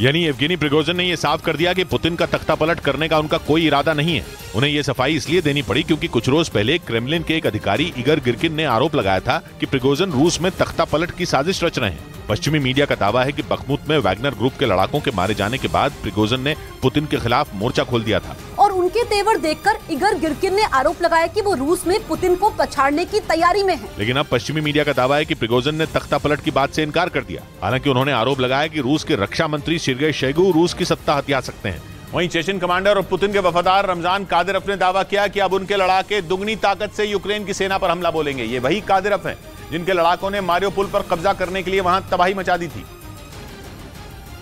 यानी येवगेनी प्रिगोजिन ने यह साफ कर दिया कि पुतिन का तख्तापलट करने का उनका कोई इरादा नहीं है। उन्हें यह सफाई इसलिए देनी पड़ी क्योंकि कुछ रोज पहले क्रेमलिन के एक अधिकारी इगर गिरकिन ने आरोप लगाया था कि प्रिगोजिन रूस में तख्तापलट की साजिश रच रहे हैं। पश्चिमी मीडिया का दावा है कि बखमुत में वैगनर ग्रुप के लड़ाकों के मारे जाने के बाद प्रिगोजिन ने पुतिन के खिलाफ मोर्चा खोल दिया था और उनके तेवर देखकर इगर गिरकिन ने आरोप लगाया कि वो रूस में पुतिन को पछाड़ने की तैयारी में है। लेकिन अब पश्चिमी मीडिया का दावा है कि प्रिगोजिन ने तख्तापलट की बात से इनकार कर दिया। हालांकि उन्होंने आरोप लगाया कि रूस के रक्षा मंत्री सर्गेई शोइगु रूस की सत्ता हथिया सकते हैं। वहीं चेचन कमांडर और पुतिन के वफादार रमजान कादिरफ ने दावा किया कि अब उनके लड़ाके दुगनी ताकत से यूक्रेन की सेना पर हमला बोलेंगे। ये वही कादिरफ हैं जिनके लड़ाकों ने मारियोपोल पर कब्जा करने के लिए वहां तबाही मचा दी थी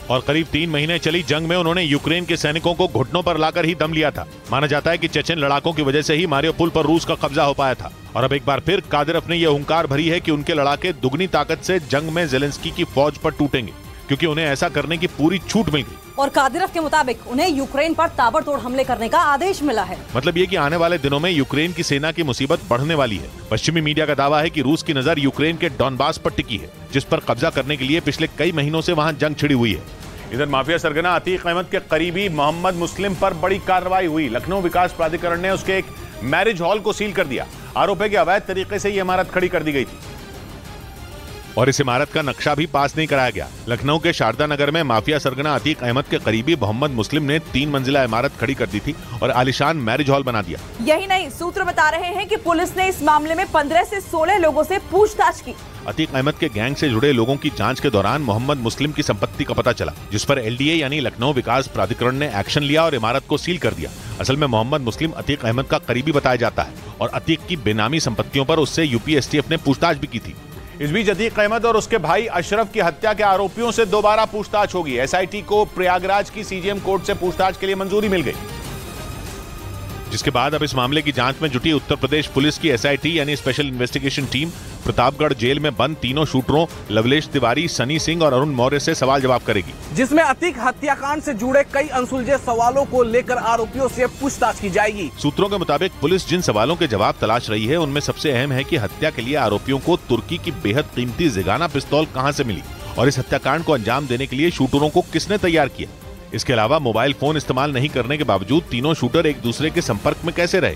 और करीब 3 महीने चली जंग में उन्होंने यूक्रेन के सैनिकों को घुटनों पर लाकर ही दम लिया था। माना जाता है कि चेचन लड़ाकों की वजह से ही मारियोपोल पर रूस का कब्जा हो पाया था। और अब एक बार फिर कादिरफ ने यह हुंकार भरी है कि उनके लड़ाके दुगनी ताकत से जंग में ज़ेलेंस्की की फौज पर टूटेंगे, क्योंकि उन्हें ऐसा करने की पूरी छूट मिल गई। और कादिरफ के मुताबिक उन्हें यूक्रेन पर ताबड़तोड़ हमले करने का आदेश मिला है। मतलब ये कि आने वाले दिनों में यूक्रेन की सेना की मुसीबत बढ़ने वाली है। पश्चिमी मीडिया का दावा है कि रूस की नजर यूक्रेन के डॉनबास पर टिकी है, जिस पर कब्जा करने के लिए पिछले कई महीनों से वहां जंग छिड़ी हुई है। इधर माफिया सरगना अतीक अहमद के करीबी मोहम्मद मुस्लिम पर बड़ी कार्रवाई हुई। लखनऊ विकास प्राधिकरण ने उसके एक मैरिज हॉल को सील कर दिया। आरोप है कि अवैध तरीके से ये इमारत खड़ी कर दी गई थी और इस इमारत का नक्शा भी पास नहीं कराया गया। लखनऊ के शारदा नगर में माफिया सरगना अतीक अहमद के करीबी मोहम्मद मुस्लिम ने 3 मंजिला इमारत खड़ी कर दी थी और आलिशान मैरिज हॉल बना दिया। यही नहीं, सूत्र बता रहे हैं कि पुलिस ने इस मामले में 15 से 16 लोगों से पूछताछ की। अतीक अहमद के गैंग से जुड़े लोगों की जांच के दौरान मोहम्मद मुस्लिम की संपत्ति का पता चला, जिस पर LDA यानी लखनऊ विकास प्राधिकरण ने एक्शन लिया और इमारत को सील कर दिया। असल में मोहम्मद मुस्लिम अतीक अहमद का करीबी बताया जाता है और अतीक की बेनामी संपत्तियों पर उससे UP STF ने पूछताछ भी की थी। इस बीच अतीक अहमद और उसके भाई अशरफ की हत्या के आरोपियों से दोबारा पूछताछ होगी। SIT को प्रयागराज की CGM कोर्ट से पूछताछ के लिए मंजूरी मिल गई, जिसके बाद अब इस मामले की जांच में जुटी उत्तर प्रदेश पुलिस की SIT यानी special investigation team Pratapgarh jail में बंद तीनों शूटरों लवलेश तिवारी, सनी सिंह और अरुण मौर्य से सवाल जवाब करेगी, जिसमें अतीक हत्याकांड से जुड़े कई अनसुलझे सवालों को लेकर आरोपियों से पूछताछ की जाएगी। सूत्रों के मुताबिक पुलिस जिन सवालों के जवाब तलाश रही है उनमें सबसे अहम है कि हत्या के लिए आरोपियों को तुर्की की बेहद कीमती जिगाना पिस्तौल कहां से मिली और इस हत्याकांड को अंजाम देने के लिए शूटरों को किसने तैयार किया। इसके अलावा मोबाइल फोन इस्तेमाल नहीं करने के बावजूद तीनों शूटर एक दूसरे के संपर्क में कैसे रहे।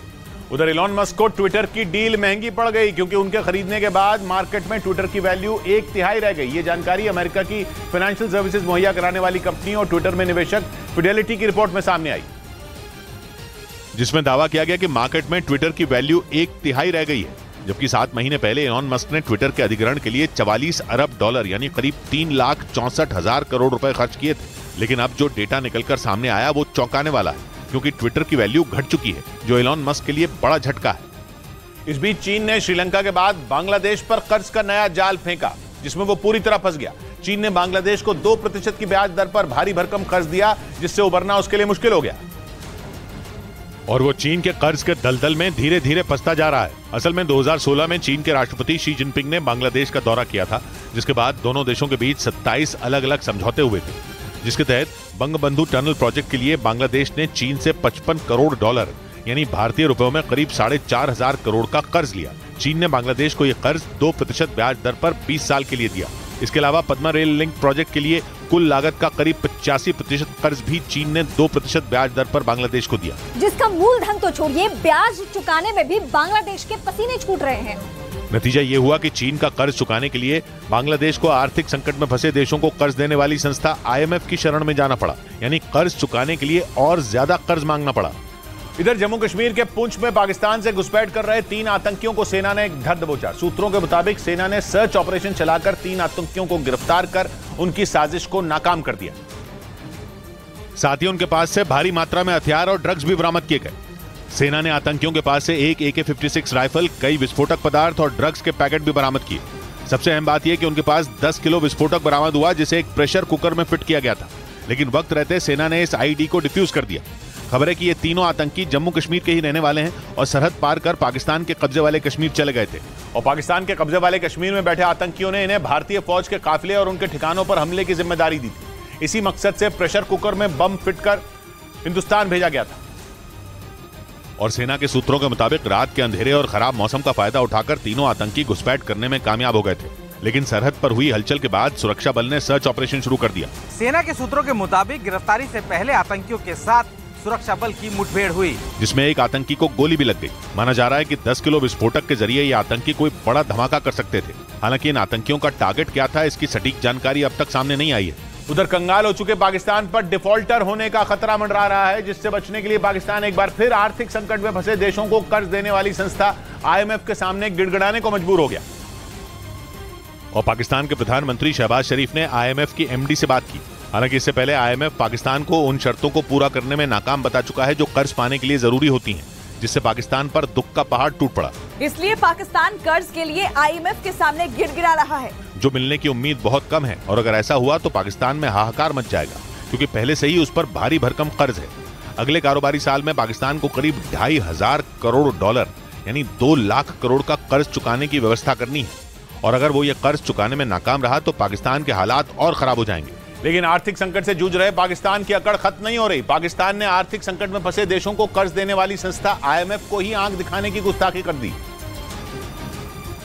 उधर इलॉन मस्क को ट्विटर की डील महंगी पड़ गई, क्योंकि उनके खरीदने के बाद मार्केट में ट्विटर की वैल्यू 1/3 रह गई। ये जानकारी अमेरिका की फाइनेंशियल सर्विसेज मुहैया कराने वाली कंपनी और ट्विटर में निवेशक फिडेलिटी की रिपोर्ट में सामने आई, जिसमें दावा किया गया कि मार्केट में ट्विटर की वैल्यू 1/3 रह गई है, जबकि 7 महीने पहले इलॉन मस्क ने ट्विटर के अधिग्रहण के लिए $44 अरब यानी करीब 3,64,000 करोड़ रुपए खर्च किए थे। लेकिन अब जो डेटा निकलकर सामने आया वो चौंकाने वाला है, क्योंकि ट्विटर की वैल्यू घट चुकी है, जो इलॉन मस्क के लिए बड़ा झटका है। इस बीच चीन ने श्रीलंका के बाद बांग्लादेश पर कर्ज का नया जाल फेंका, जिसमें वो पूरी तरह फंस गया। चीन ने बांग्लादेश को 2% की ब्याज दर पर भारी भरकम कर्ज दिया, जिससे उबरना उसके लिए मुश्किल हो गया और वो चीन के कर्ज के दलदल में धीरे धीरे फंसता जा रहा है। असल में 2016 में चीन के राष्ट्रपति शी जिनपिंग ने बांग्लादेश का दौरा किया था, जिसके बाद दोनों देशों के बीच 27 अलग-अलग समझौते हुए थे, जिसके तहत बंगबंधु टनल प्रोजेक्ट के लिए बांग्लादेश ने चीन से $55 करोड़ यानी भारतीय रुपयों में करीब 4,500 करोड़ का कर्ज लिया। चीन ने बांग्लादेश को यह कर्ज 2% ब्याज दर पर 20 साल के लिए दिया। इसके अलावा पद्मा रेल लिंक प्रोजेक्ट के लिए कुल लागत का करीब 85% कर्ज भी चीन ने 2% ब्याज दर पर बांग्लादेश को दिया, जिसका मूलधन तो छोड़िए, ब्याज चुकाने में भी बांग्लादेश के पसीने छूट रहे हैं। नतीजा ये हुआ कि चीन का कर्ज चुकाने के लिए बांग्लादेश को आर्थिक संकट में फंसे देशों को कर्ज देने वाली संस्था IMF की शरण में जाना पड़ा, यानी कर्ज चुकाने के लिए और ज्यादा कर्ज मांगना पड़ा। इधर जम्मू कश्मीर के पुंछ में पाकिस्तान से घुसपैठ कर रहे 3 आतंकियों को सेना ने धर दबोचा। सूत्रों के मुताबिक सेना ने सर्च ऑपरेशन चलाकर 3 आतंकियों को गिरफ्तार कर उनकी साजिश को नाकाम कर दिया। साथ ही उनके पास से भारी मात्रा में हथियार और ड्रग्स भी बरामद किए गए। सेना ने आतंकियों के पास से एक AK-56 राइफल, कई विस्फोटक पदार्थ और ड्रग्स के पैकेट भी बरामद किए। सबसे अहम बात यह कि उनके पास 10 किलो विस्फोटक बरामद हुआ, जिसे एक प्रेशर कुकर में फिट किया गया था, लेकिन वक्त रहते सेना ने इस IED को डिफ्यूज कर दिया। खबर है कि ये तीनों आतंकी जम्मू कश्मीर के ही रहने वाले हैं और सरहद पार कर पाकिस्तान के कब्जे वाले कश्मीर चले गए थे। और पाकिस्तान के कब्जे वाले कश्मीर में बैठे आतंकियों ने इन्हें भारतीय फौज के काफिले और उनके ठिकानों पर हमले की जिम्मेदारी दी थी। इसी मकसद से प्रेशर कुकर में बम फिट कर हिंदुस्तान भेजा गया था। और सेना के सूत्रों के मुताबिक रात के अंधेरे और खराब मौसम का फायदा उठाकर तीनों आतंकी घुसपैठ करने में कामयाब हो गए थे, लेकिन सरहद पर हुई हलचल के बाद सुरक्षा बल ने सर्च ऑपरेशन शुरू कर दिया। सेना के सूत्रों के मुताबिक गिरफ्तारी से पहले आतंकियों के साथ सुरक्षा बल की मुठभेड़ हुई, जिसमें एक आतंकी को गोली भी लग गई। माना जा रहा है कि 10 किलो विस्फोटक के जरिए ये आतंकी कोई बड़ा धमाका कर सकते थे। हालांकि इन आतंकियों का टारगेट क्या था, इसकी सटीक जानकारी अब तक सामने नहीं आई है। उधर कंगाल हो चुके पाकिस्तान पर डिफॉल्टर होने का खतरा मंडरा रहा है, जिससे बचने के लिए पाकिस्तान एक बार फिर आर्थिक संकट में फंसे देशों को कर्ज देने वाली संस्था IMF के सामने गिड़गिड़ाने को मजबूर हो गया। और पाकिस्तान के प्रधानमंत्री शहबाज शरीफ ने IMF की MD से बात की। हालांकि इससे पहले IMF पाकिस्तान को उन शर्तों को पूरा करने में नाकाम बता चुका है जो कर्ज पाने के लिए जरूरी होती हैं, जिससे पाकिस्तान पर दुख का पहाड़ टूट पड़ा। इसलिए पाकिस्तान कर्ज के लिए IMF के सामने गिड़गिड़ा रहा है, जो मिलने की उम्मीद बहुत कम है। और अगर ऐसा हुआ तो पाकिस्तान में हाहाकार मच जाएगा, क्योंकि पहले से ही उस पर भारी भरकम कर्ज है। अगले कारोबारी साल में पाकिस्तान को करीब $2,500 करोड़ यानी 2 लाख करोड़ का कर्ज चुकाने की व्यवस्था करनी है। और अगर वो ये कर्ज चुकाने में नाकाम रहा तो पाकिस्तान के हालात और खराब हो जाएंगे। लेकिन आर्थिक संकट से जूझ रहे पाकिस्तान की अकड़ खत्म नहीं हो रही। पाकिस्तान ने आर्थिक संकट में फंसे देशों को कर्ज देने वाली संस्था IMF को ही आंख दिखाने की गुस्ताखी कर दी।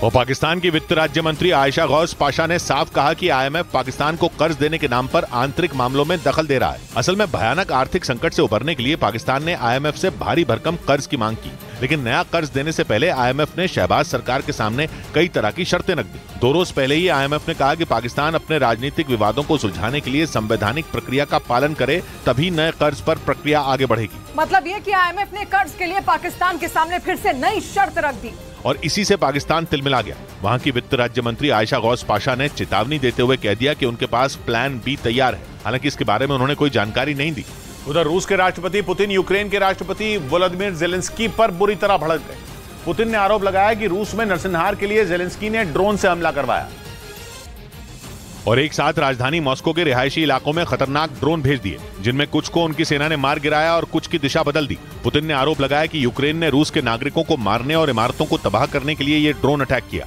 और पाकिस्तान की वित्त राज्य मंत्री आयशा गौस पाशा ने साफ कहा कि IMF पाकिस्तान को कर्ज देने के नाम पर आंतरिक मामलों में दखल दे रहा है। असल में भयानक आर्थिक संकट से उबरने के लिए पाकिस्तान ने IMF से भारी भरकम कर्ज की मांग की, लेकिन नया कर्ज देने से पहले IMF ने शहबाज सरकार के सामने कई तरह की शर्तें रख दी। 2 रोज पहले ही IMF ने कहा कि पाकिस्तान अपने राजनीतिक विवादों को सुलझाने के लिए संवैधानिक प्रक्रिया का पालन करे, तभी नए कर्ज पर प्रक्रिया आगे बढ़ेगी। मतलब ये कि IMF ने कर्ज के लिए पाकिस्तान के सामने फिर से नई शर्त रख दी और इसी से पाकिस्तान तिलमिला गया। वहां की वित्त राज्य मंत्री आयशा गौस पाशा ने चेतावनी देते हुए कह दिया कि उनके पास प्लान B तैयार है। हालांकि इसके बारे में उन्होंने कोई जानकारी नहीं दी। उधर रूस के राष्ट्रपति पुतिन यूक्रेन के राष्ट्रपति वोलोदिमीर ज़ेलेंस्की पर बुरी तरह भड़क गए। पुतिन ने आरोप लगाया कि रूस में नरसंहार के लिए ज़ेलेंस्की ने ड्रोन से हमला करवाया और एक साथ राजधानी मॉस्को के रिहायशी इलाकों में खतरनाक ड्रोन भेज दिए, जिनमें कुछ को उनकी सेना ने मार गिराया और कुछ की दिशा बदल दी। पुतिन ने आरोप लगाया कि यूक्रेन ने रूस के नागरिकों को मारने और इमारतों को तबाह करने के लिए ये ड्रोन अटैक किया।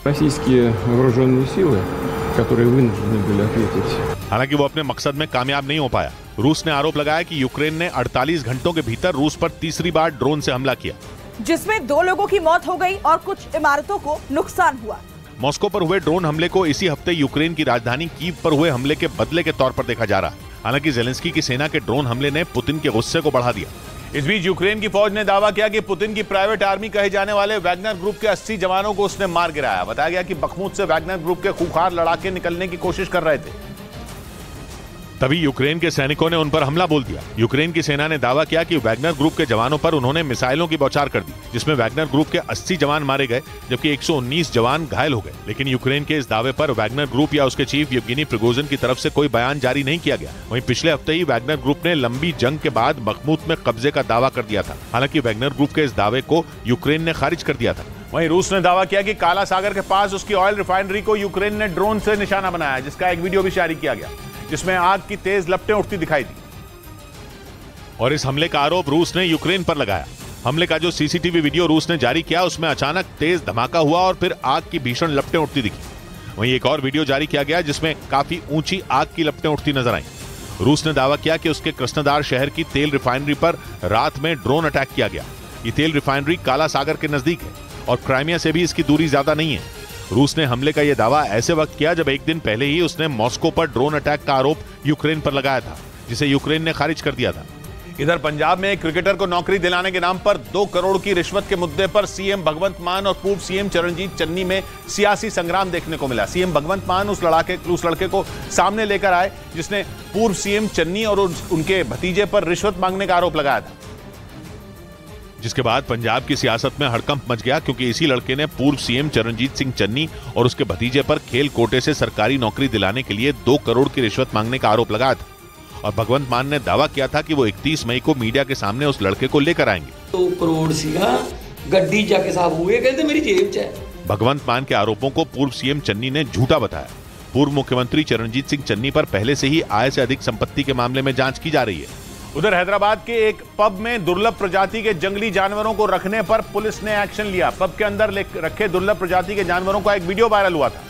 हालांकि वो अपने मकसद में कामयाब नहीं हो पाया। रूस ने आरोप लगाया कि यूक्रेन ने 48 घंटों के भीतर रूस पर तीसरी बार ड्रोन से हमला किया, जिसमें 2 लोगों की मौत हो गई और कुछ इमारतों को नुकसान हुआ। मॉस्को पर हुए ड्रोन हमले को इसी हफ्ते यूक्रेन की राजधानी कीव पर हुए हमले के बदले के तौर पर देखा जा रहा है। हालांकि ज़ेलेंस्की की सेना के ड्रोन हमले ने पुतिन के गुस्से को बढ़ा दिया। इस बीच यूक्रेन की फौज ने दावा किया कि पुतिन की प्राइवेट आर्मी कहे जाने वाले वैगनर ग्रुप के 80 जवानों को उसने मार गिराया। बताया गया कि बखमुत से वैगनर ग्रुप के खूंखार लड़ाके निकलने की कोशिश कर रहे थे, तभी यूक्रेन के सैनिकों ने उन पर हमला बोल दिया। यूक्रेन की सेना ने दावा किया कि वैगनर ग्रुप के जवानों पर उन्होंने मिसाइलों की बौछार कर दी, जिसमें वैगनर ग्रुप के 80 जवान मारे गए जबकि 119 जवान घायल हो गए। लेकिन यूक्रेन के इस दावे पर वैगनर ग्रुप या उसके चीफ येवगेनी प्रिगोजिन की तरफ से कोई बयान जारी नहीं किया गया। वहीं पिछले हफ्ते ही वैगनर ग्रुप ने लंबी जंग के बाद बखमुत में कब्जे का दावा कर दिया था। हालांकि वैगनर ग्रुप के इस दावे को यूक्रेन ने खारिज कर दिया था। वहीं रूस ने दावा किया कि काला सागर के पास उसकी ऑयल रिफाइनरी को यूक्रेन ने ड्रोन से निशाना बनाया, जिसका एक वीडियो भी जारी किया गया जिसमें आग की तेज लपटें उठती दिखाई दी। और इस हमले का आरोप रूस ने यूक्रेन पर लगाया। हमले का जो CCTV वीडियो रूस ने जारी किया उसमें अचानक तेज धमाका हुआ और फिर आग की भीषण लपटें उठती दिखी। वहीं एक और वीडियो जारी किया गया जिसमें काफी ऊंची आग की लपटें उठती नजर आईं। रूस ने दावा किया कि उसके कृष्णदार शहर की तेल रिफाइनरी पर रात में ड्रोन अटैक किया गया। ये तेल रिफाइनरी काला सागर के नजदीक है और क्राइमिया से भी इसकी दूरी ज्यादा नहीं है। रूस ने हमले का यह दावा ऐसे वक्त किया जब एक दिन पहले ही उसने मॉस्को पर ड्रोन अटैक का आरोप यूक्रेन पर लगाया था, जिसे यूक्रेन ने खारिज कर दिया था। इधर पंजाब में एक क्रिकेटर को नौकरी दिलाने के नाम पर 2 करोड़ की रिश्वत के मुद्दे पर सीएम भगवंत मान और पूर्व सीएम चरणजीत चन्नी में सियासी संग्राम देखने को मिला। सीएम भगवंत मान उस लड़के को सामने लेकर आए जिसने पूर्व सीएम चन्नी और उनके भतीजे पर रिश्वत मांगने का आरोप लगाया था, जिसके बाद पंजाब की सियासत में हड़कंप मच गया क्योंकि इसी लड़के ने पूर्व सीएम चरणजीत सिंह चन्नी और उसके भतीजे पर खेल कोटे से सरकारी नौकरी दिलाने के लिए 2 करोड़ की रिश्वत मांगने का आरोप लगाया था और भगवंत मान ने दावा किया था कि वो 31 मई को मीडिया के सामने उस लड़के को लेकर आएंगे। 2 करोड़ सीगा गड्डी जाके साहब हुए कहते मेरी जेब च है। भगवंत मान के आरोपों को पूर्व सीएम चन्नी ने झूठा बताया। पूर्व मुख्यमंत्री चरणजीत सिंह चन्नी पर पहले से ही आय से अधिक संपत्ति के मामले में जांच की जा रही है। उधर हैदराबाद के एक पब में दुर्लभ प्रजाति के जंगली जानवरों को रखने पर पुलिस ने एक्शन लिया। पब के अंदर रखे दुर्लभ प्रजाति के जानवरों का एक वीडियो वायरल हुआ था,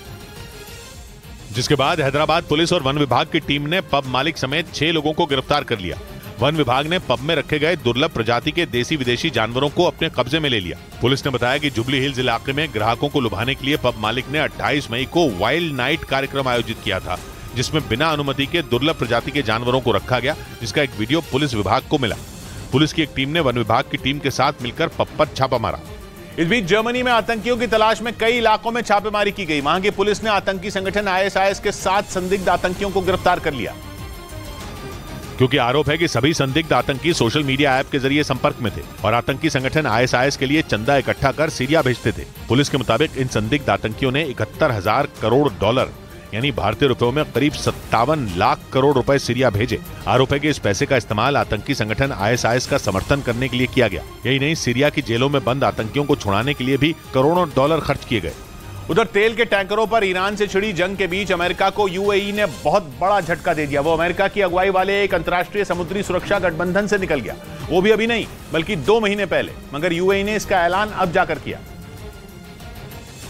जिसके बाद हैदराबाद पुलिस और वन विभाग की टीम ने पब मालिक समेत 6 लोगों को गिरफ्तार कर लिया। वन विभाग ने पब में रखे गए दुर्लभ प्रजाति के देसी विदेशी जानवरों को अपने कब्जे में ले लिया। पुलिस ने बताया कि जुबली हिल्स इलाके में ग्राहकों को लुभाने के लिए पब मालिक ने 28 मई को वाइल्ड नाइट कार्यक्रम आयोजित किया था, जिसमें बिना अनुमति के दुर्लभ प्रजाति के जानवरों को रखा गया, जिसका एक वीडियो पुलिस विभाग को मिला। पुलिस की एक टीम ने वन विभाग की टीम के साथ मिलकर पब पर छापा मारा। इस बीच जर्मनी में आतंकियों की तलाश में कई इलाकों में छापेमारी की गई। वहां की पुलिस ने आतंकी संगठन आईएसआईएस के 7 संदिग्ध आतंकियों को गिरफ्तार कर लिया, क्योंकि आरोप है कि सभी संदिग्ध आतंकी सोशल मीडिया ऐप के जरिए संपर्क में थे और आतंकी संगठन आईएसआईएस के लिए चंदा इकट्ठा कर सीरिया भेजते थे। पुलिस के मुताबिक इन संदिग्ध आतंकियों ने 71,000 करोड़ डॉलर यानी भारतीय रुपयों में करीब 57 लाख करोड़ रुपए सीरिया भेजे। आरोप है कि इस पैसे का इस्तेमाल आतंकी संगठन आईएसआईएस का समर्थन करने के लिए किया गया। यही नहीं, सीरिया की जेलों में बंद आतंकियों को छुड़ाने के लिए भी करोड़ों डॉलर खर्च किए गए। उधर तेल के टैंकरों पर ईरान से छिड़ी जंग के बीच अमेरिका को यूएई ने बहुत बड़ा झटका दे दिया। वो अमेरिका की अगुवाई वाले एक अंतर्राष्ट्रीय समुद्री सुरक्षा गठबंधन से निकल गया, वो भी अभी नहीं बल्कि 2 महीने पहले। मगर यूएई ने इसका ऐलान अब जाकर किया।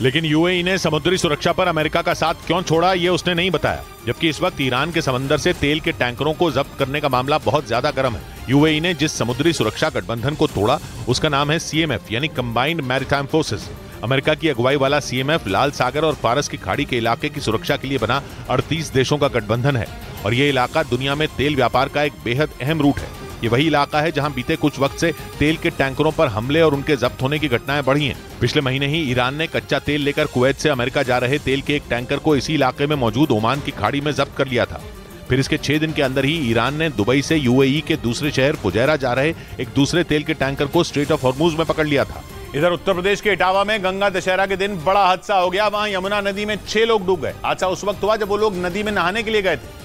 लेकिन यूएई ने समुद्री सुरक्षा पर अमेरिका का साथ क्यों छोड़ा, ये उसने नहीं बताया, जबकि इस वक्त ईरान के समंदर से तेल के टैंकरों को जब्त करने का मामला बहुत ज्यादा गर्म है। यूएई ने जिस समुद्री सुरक्षा गठबंधन को तोड़ा उसका नाम है सीएमएफ यानी कंबाइंड मैरीटाइम फोर्सेस। अमेरिका की अगुवाई वाला सीएमएफ लाल सागर और फारस की खाड़ी के इलाके की सुरक्षा के लिए बना 38 देशों का गठबंधन है और ये इलाका दुनिया में तेल व्यापार का एक बेहद अहम रूट है। ये वही इलाका है जहां बीते कुछ वक्त से तेल के टैंकरों पर हमले और उनके जब्त होने की घटनाएं बढ़ी हैं। पिछले महीने ही ईरान ने कच्चा तेल लेकर कुवैत से अमेरिका जा रहे तेल के एक टैंकर को इसी इलाके में मौजूद ओमान की खाड़ी में जब्त कर लिया था। फिर इसके 6 दिन के अंदर ही ईरान ने दुबई से यूएई के दूसरे शहर फुजैरा जा रहे एक दूसरे तेल के टैंकर को स्ट्रेट ऑफ हॉर्मुज में पकड़ लिया था। इधर उत्तर प्रदेश के इटावा में गंगा दशहरा के दिन बड़ा हादसा हो गया। वहां यमुना नदी में 6 लोग डूब गए। हादसा उस वक्त हुआ जब वो लोग नदी में नहाने के लिए गए थे,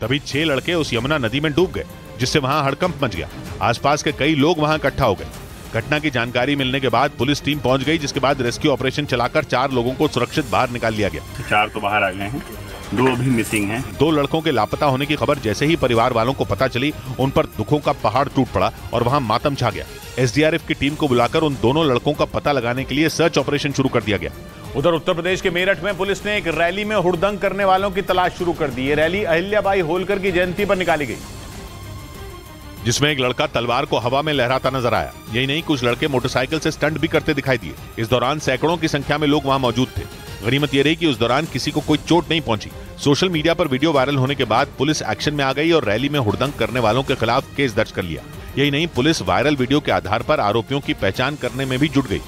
तभी 6 लड़के उस यमुना नदी में डूब गए, जिससे वहां हड़कंप मच गया। आसपास के कई लोग वहां इकट्ठा हो गए। घटना की जानकारी मिलने के बाद पुलिस टीम पहुंच गई, जिसके बाद रेस्क्यू ऑपरेशन चलाकर 4 लोगों को सुरक्षित बाहर निकाल लिया गया। 4 तो बाहर आ गए हैं, 2 अभी मिसिंग हैं। 2 लड़कों के लापता होने की खबर जैसे ही परिवार वालों को पता चली, उन पर दुखों का पहाड़ टूट पड़ा और वहां मातम छा गया। एसडीआरएफ की टीम को बुलाकर उन दोनों लड़कों का पता लगाने के लिए सर्च ऑपरेशन शुरू कर दिया गया। उधर उत्तर प्रदेश के मेरठ में पुलिस ने एक रैली में हुड़दंग करने वालों की तलाश शुरू कर दी। ये रैली अहिल्याबाई होलकर की जयंती पर निकाली गई, जिसमें एक लड़का तलवार को हवा में लहराता नजर आया। यही नहीं, कुछ लड़के मोटरसाइकिल से स्टंट भी करते दिखाई दिए। इस दौरान सैकड़ों की संख्या में लोग वहां मौजूद थे। गनीमत यह रही कि उस दौरान किसी को कोई चोट नहीं पहुंची। सोशल मीडिया पर वीडियो वायरल होने के बाद पुलिस एक्शन में आ गई और रैली में हुड़दंग करने वालों के खिलाफ केस दर्ज कर लिया। यही नहीं, पुलिस वायरल वीडियो के आधार पर आरोपियों की पहचान करने में भी जुट गई।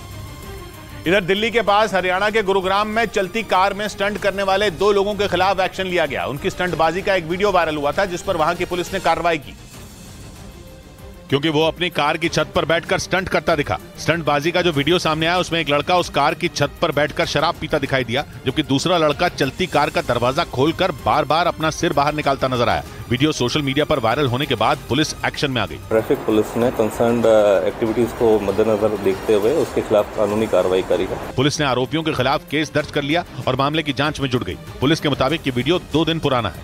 इधर दिल्ली के पास हरियाणा के गुरुग्राम में चलती कार में स्टंट करने वाले 2 लोगों के खिलाफ एक्शन लिया गया। उनकी स्टंटबाजी का एक वीडियो वायरल हुआ था, जिस पर वहां की पुलिस ने कार्रवाई की, क्योंकि वो अपनी कार की छत पर बैठकर स्टंट करता दिखा। स्टंटबाजी का जो वीडियो सामने आया उसमें एक लड़का उस कार की छत पर बैठकर शराब पीता दिखाई दिया, जबकि दूसरा लड़का चलती कार का दरवाजा खोलकर बार-बार अपना सिर बाहर निकालता नजर आया। वीडियो सोशल मीडिया पर वायरल होने के बाद पुलिस एक्शन में आ गई। ट्रैफिक पुलिस ने कंसर्न्ड एक्टिविटीज को मद्देनजर देखते हुए उसके खिलाफ कानूनी कार्रवाई करी है। पुलिस ने आरोपियों के खिलाफ केस दर्ज कर लिया और मामले की जांच में जुट गई। पुलिस के मुताबिक ये वीडियो 2 दिन पुराना है।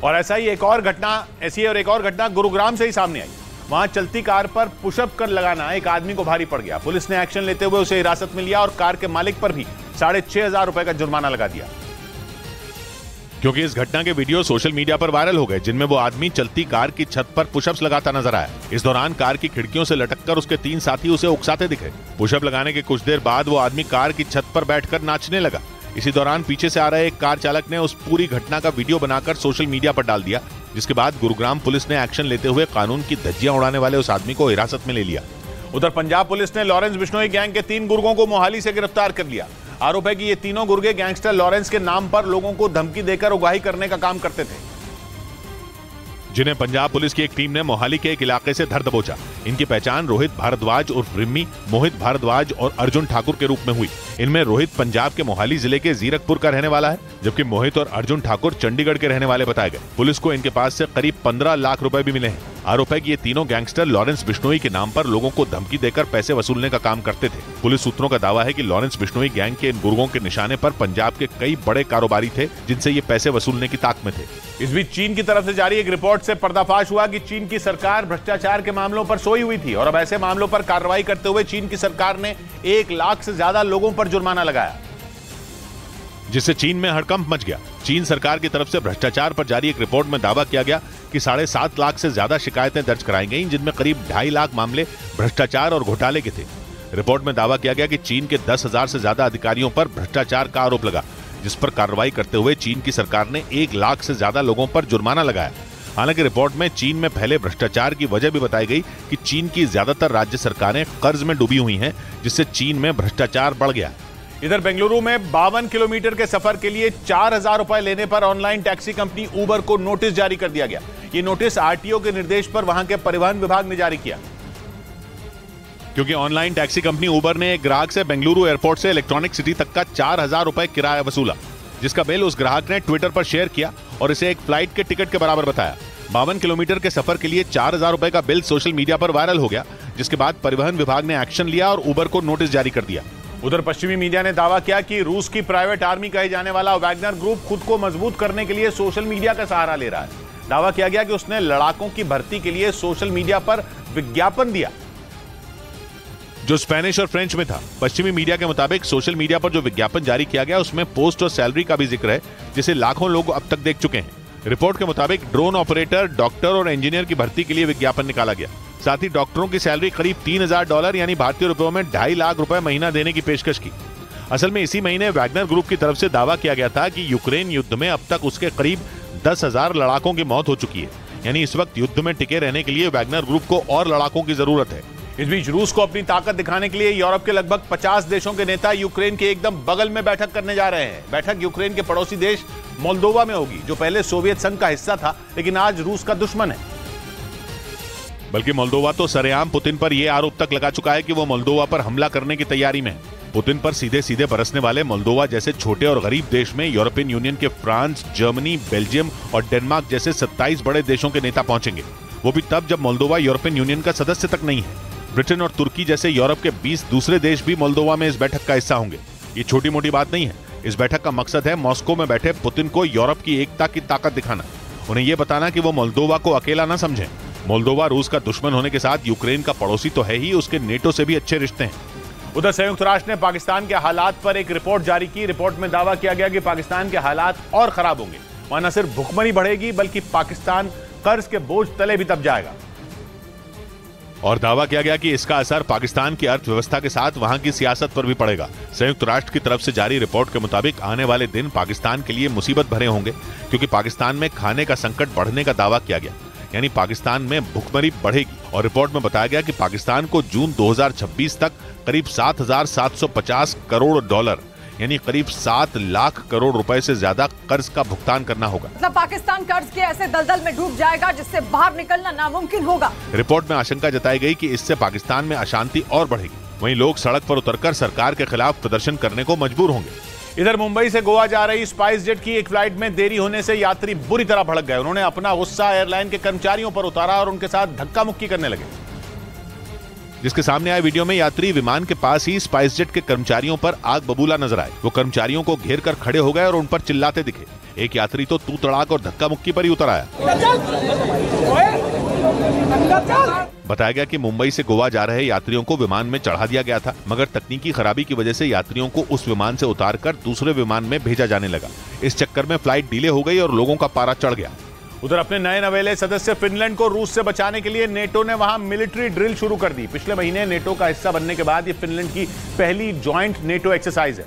और ऐसी एक और घटना गुरुग्राम से ही सामने आई। वहां चलती कार पर पुशअप कर लगाना एक आदमी को भारी पड़ गया। पुलिस ने एक्शन लेते हुए उसे हिरासत में लिया और कार के मालिक पर भी 6,500 रुपए का जुर्माना लगा दिया, क्योंकि इस घटना के वीडियो सोशल मीडिया पर वायरल हो गए, जिनमें वो आदमी चलती कार की छत पर पुशअप्स लगाता नजर आया। इस दौरान कार की खिड़कियों से लटककर उसके 3 साथी उसे उकसाते दिखे। पुशअप लगाने के कुछ देर बाद वो आदमी कार की छत पर बैठकर नाचने लगा। इसी दौरान पीछे से आ रहे एक कार चालक ने उस पूरी घटना का वीडियो बनाकर सोशल मीडिया पर डाल दिया, जिसके बाद गुरुग्राम पुलिस ने एक्शन लेते हुए कानून की धज्जियां उड़ाने वाले उस आदमी को हिरासत में ले लिया। उधर पंजाब पुलिस ने लॉरेंस बिश्नोई गैंग के 3 गुर्गों को मोहाली से गिरफ्तार कर लिया। आरोप है कि ये तीनों गुर्गे गैंगस्टर लॉरेंस के नाम पर लोगों को धमकी देकर उगाही करने का काम करते थे, जिन्हें पंजाब पुलिस की एक टीम ने मोहाली के एक इलाके से धर दबोचा। इनकी पहचान रोहित भारद्वाज उर्फ रिम्मी, मोहित भारद्वाज और अर्जुन ठाकुर के रूप में हुई। इनमें रोहित पंजाब के मोहाली जिले के जीरकपुर का रहने वाला है, जबकि मोहित और अर्जुन ठाकुर चंडीगढ़ के रहने वाले बताए गए। पुलिस को इनके पास से करीब 15 लाख रुपए भी मिले हैं। आरोप है कि ये तीनों गैंगस्टर लॉरेंस बिश्नोई के नाम पर लोगों को धमकी देकर पैसे वसूलने का काम करते थे। पुलिस सूत्रों का दावा है कि लॉरेंस बिश्नोई गैंग के इन गुर्गों के निशाने पर पंजाब के कई बड़े कारोबारी थे, जिनसे ये पैसे वसूलने की ताक में थे। इस बीच चीन की तरफ से जारी एक रिपोर्ट से पर्दाफाश हुआ कि चीन की सरकार भ्रष्टाचार के मामलों पर सोई हुई थी और अब ऐसे मामलों पर कार्रवाई करते हुए चीन की सरकार ने 1 लाख से ज्यादा लोगों पर जुर्माना लगाया, जिससे चीन में हड़कंप मच गया। चीन सरकार की तरफ से भ्रष्टाचार पर जारी एक रिपोर्ट में दावा किया गया कि 7.5 लाख से ज्यादा शिकायतें दर्ज कराई गईं, जिनमें करीब 2.5 लाख मामले भ्रष्टाचार और घोटाले के थे। रिपोर्ट में दावा किया गया कि चीन के 10,000 से ज्यादा अधिकारियों पर भ्रष्टाचार का आरोप लगा, जिस पर कार्रवाई करते हुए चीन की सरकार ने 1 लाख से ज्यादा लोगों पर जुर्माना लगाया। हालांकि रिपोर्ट में चीन में फैले भ्रष्टाचार की वजह भी बताई गई कि चीन की ज्यादातर राज्य सरकारें कर्ज में डूबी हुई हैं, जिससे चीन में भ्रष्टाचार बढ़ गया। इधर बेंगलुरु में 52 किलोमीटर के सफर के लिए 4,000 रुपए लेने पर ऑनलाइन टैक्सी कंपनी उबर को नोटिस जारी कर दिया गया। ये नोटिस आरटीओ के निर्देश पर वहां के परिवहन विभाग ने जारी किया, क्योंकि ऑनलाइन टैक्सी कंपनी उबर ने एक ग्राहक से बेंगलुरु एयरपोर्ट से इलेक्ट्रॉनिक सिटी तक का 4,000 रुपए किराया वसूला, जिसका बिल उस ग्राहक ने ट्विटर पर शेयर किया और इसे एक फ्लाइट के टिकट के बराबर बताया। 52 किलोमीटर के सफर के लिए 4,000 रुपए का बिल सोशल मीडिया पर वायरल हो गया, जिसके बाद परिवहन विभाग ने एक्शन लिया और उबर को नोटिस जारी कर दिया। उधर पश्चिमी मीडिया ने दावा किया कि रूस की प्राइवेट आर्मी कहे जाने वाला वैगनर ग्रुप खुद को मजबूत करने के लिए सोशल मीडिया का सहारा ले रहा है। दावा किया गया कि उसने लड़ाकों की भर्ती के लिए सोशल मीडिया पर विज्ञापन दिया, जो स्पेनिश और फ्रेंच में था। पश्चिमी मीडिया के मुताबिक सोशल मीडिया पर जो विज्ञापन जारी किया गया उसमें पोस्ट और सैलरी का भी जिक्र है, जिसे लाखों लोग अब तक देख चुके हैं। रिपोर्ट के मुताबिक ड्रोन ऑपरेटर, डॉक्टर और इंजीनियर की भर्ती के लिए विज्ञापन निकाला गया। साथ ही डॉक्टरों की सैलरी करीब $3,000 यानी भारतीय रुपयों में 2.5 लाख रुपए महीना देने की पेशकश की। असल में इसी महीने वैगनर ग्रुप की तरफ से दावा किया गया था कि यूक्रेन युद्ध में अब तक उसके करीब 10,000 लड़ाकों की मौत हो चुकी है, यानी इस वक्त युद्ध में टिके रहने के लिए वैगनर ग्रुप को और लड़ाकों की जरूरत है। इस बीच रूस को अपनी ताकत दिखाने के लिए यूरोप के लगभग 50 देशों के नेता यूक्रेन के एकदम बगल में बैठक करने जा रहे हैं। बैठक यूक्रेन के पड़ोसी देश मोल्दोवा में होगी, जो पहले सोवियत संघ का हिस्सा था लेकिन आज रूस का दुश्मन है। बल्कि मोल्दोवा तो सरेआम पुतिन पर यह आरोप तक लगा चुका है कि वो मोल्दोवा पर हमला करने की तैयारी में है। पुतिन पर सीधे सीधे बरसने वाले मोल्दोवा जैसे छोटे और गरीब देश में यूरोपियन यूनियन के फ्रांस, जर्मनी, बेल्जियम और डेनमार्क जैसे 27 बड़े देशों के नेता पहुंचेंगे, वो भी तब जब मोल्दोवा यूरोपियन यूनियन का सदस्य तक नहीं है। ब्रिटेन और तुर्की जैसे यूरोप के 20 दूसरे देश भी मोल्दोवा में इस बैठक का हिस्सा होंगे। ये छोटी मोटी बात नहीं है। इस बैठक का मकसद है मॉस्को में बैठे पुतिन को यूरोप की एकता की ताकत दिखाना, उन्हें यह बताना कि वो मोल्दोवा को अकेला न समझें। मोल्दोवा रूस का दुश्मन होने के साथ यूक्रेन का पड़ोसी तो है ही, उसके नेटो से भी अच्छे रिश्ते हैं। उधर संयुक्त राष्ट्र ने पाकिस्तान के हालात पर एक रिपोर्ट जारी की। रिपोर्ट में दावा किया गया कि पाकिस्तान के हालात और खराब होंगे। वहां न सिर्फ भुखमरी बढ़ेगी बल्कि पाकिस्तान कर्ज के बोझ तले भी दब जाएगा। और दावा किया गया कि इसका असर पाकिस्तान की अर्थव्यवस्था के साथ वहां की सियासत पर भी पड़ेगा। संयुक्त राष्ट्र की तरफ से जारी रिपोर्ट के मुताबिक आने वाले दिन पाकिस्तान के लिए मुसीबत भरे होंगे, क्योंकि पाकिस्तान में खाने का संकट बढ़ने का दावा किया गया, यानी पाकिस्तान में भुखमरी बढ़ेगी। और रिपोर्ट में बताया गया कि पाकिस्तान को जून 2026 तक करीब $7,750 करोड़ यानी करीब 7 लाख करोड़ रुपए से ज्यादा कर्ज का भुगतान करना होगा। मतलब पाकिस्तान कर्ज के ऐसे दलदल में डूब जाएगा जिससे बाहर निकलना नामुमकिन होगा। रिपोर्ट में आशंका जताई गई कि इससे पाकिस्तान में अशांति और बढ़ेगी। वहीं लोग सड़क पर उतरकर सरकार के खिलाफ प्रदर्शन करने को मजबूर होंगे। इधर मुंबई से गोवा जा रही स्पाइस जेट की एक फ्लाइट में देरी होने से यात्री बुरी तरह भड़क गए। उन्होंने अपना गुस्सा एयरलाइन के कर्मचारियों पर उतारा और उनके साथ धक्का मुक्की करने लगे, जिसके सामने आए वीडियो में यात्री विमान के पास ही स्पाइस जेट के कर्मचारियों पर आग बबूला नजर आए। वो कर्मचारियों को घेर कर खड़े हो गए और उन पर चिल्लाते दिखे। एक यात्री तो तू तड़ाक और धक्का मुक्की पर ही उतर आया। बताया गया कि मुंबई से गोवा जा रहे यात्रियों को विमान में चढ़ा दिया गया था, मगर तकनीकी खराबी की वजह से यात्रियों को उस विमान से उतारकर दूसरे विमान में भेजा जाने लगा। इस चक्कर में फ्लाइट डिले हो गई और लोगों का पारा चढ़ गया। उधर अपने नए नवेले सदस्य फिनलैंड को रूस से बचाने के लिए नेटो ने वहां मिलिट्री ड्रिल शुरू कर दी। पिछले महीने नेटो का हिस्सा बनने के बाद ये फिनलैंड की पहली ज्वाइंट नेटो एक्सरसाइज है।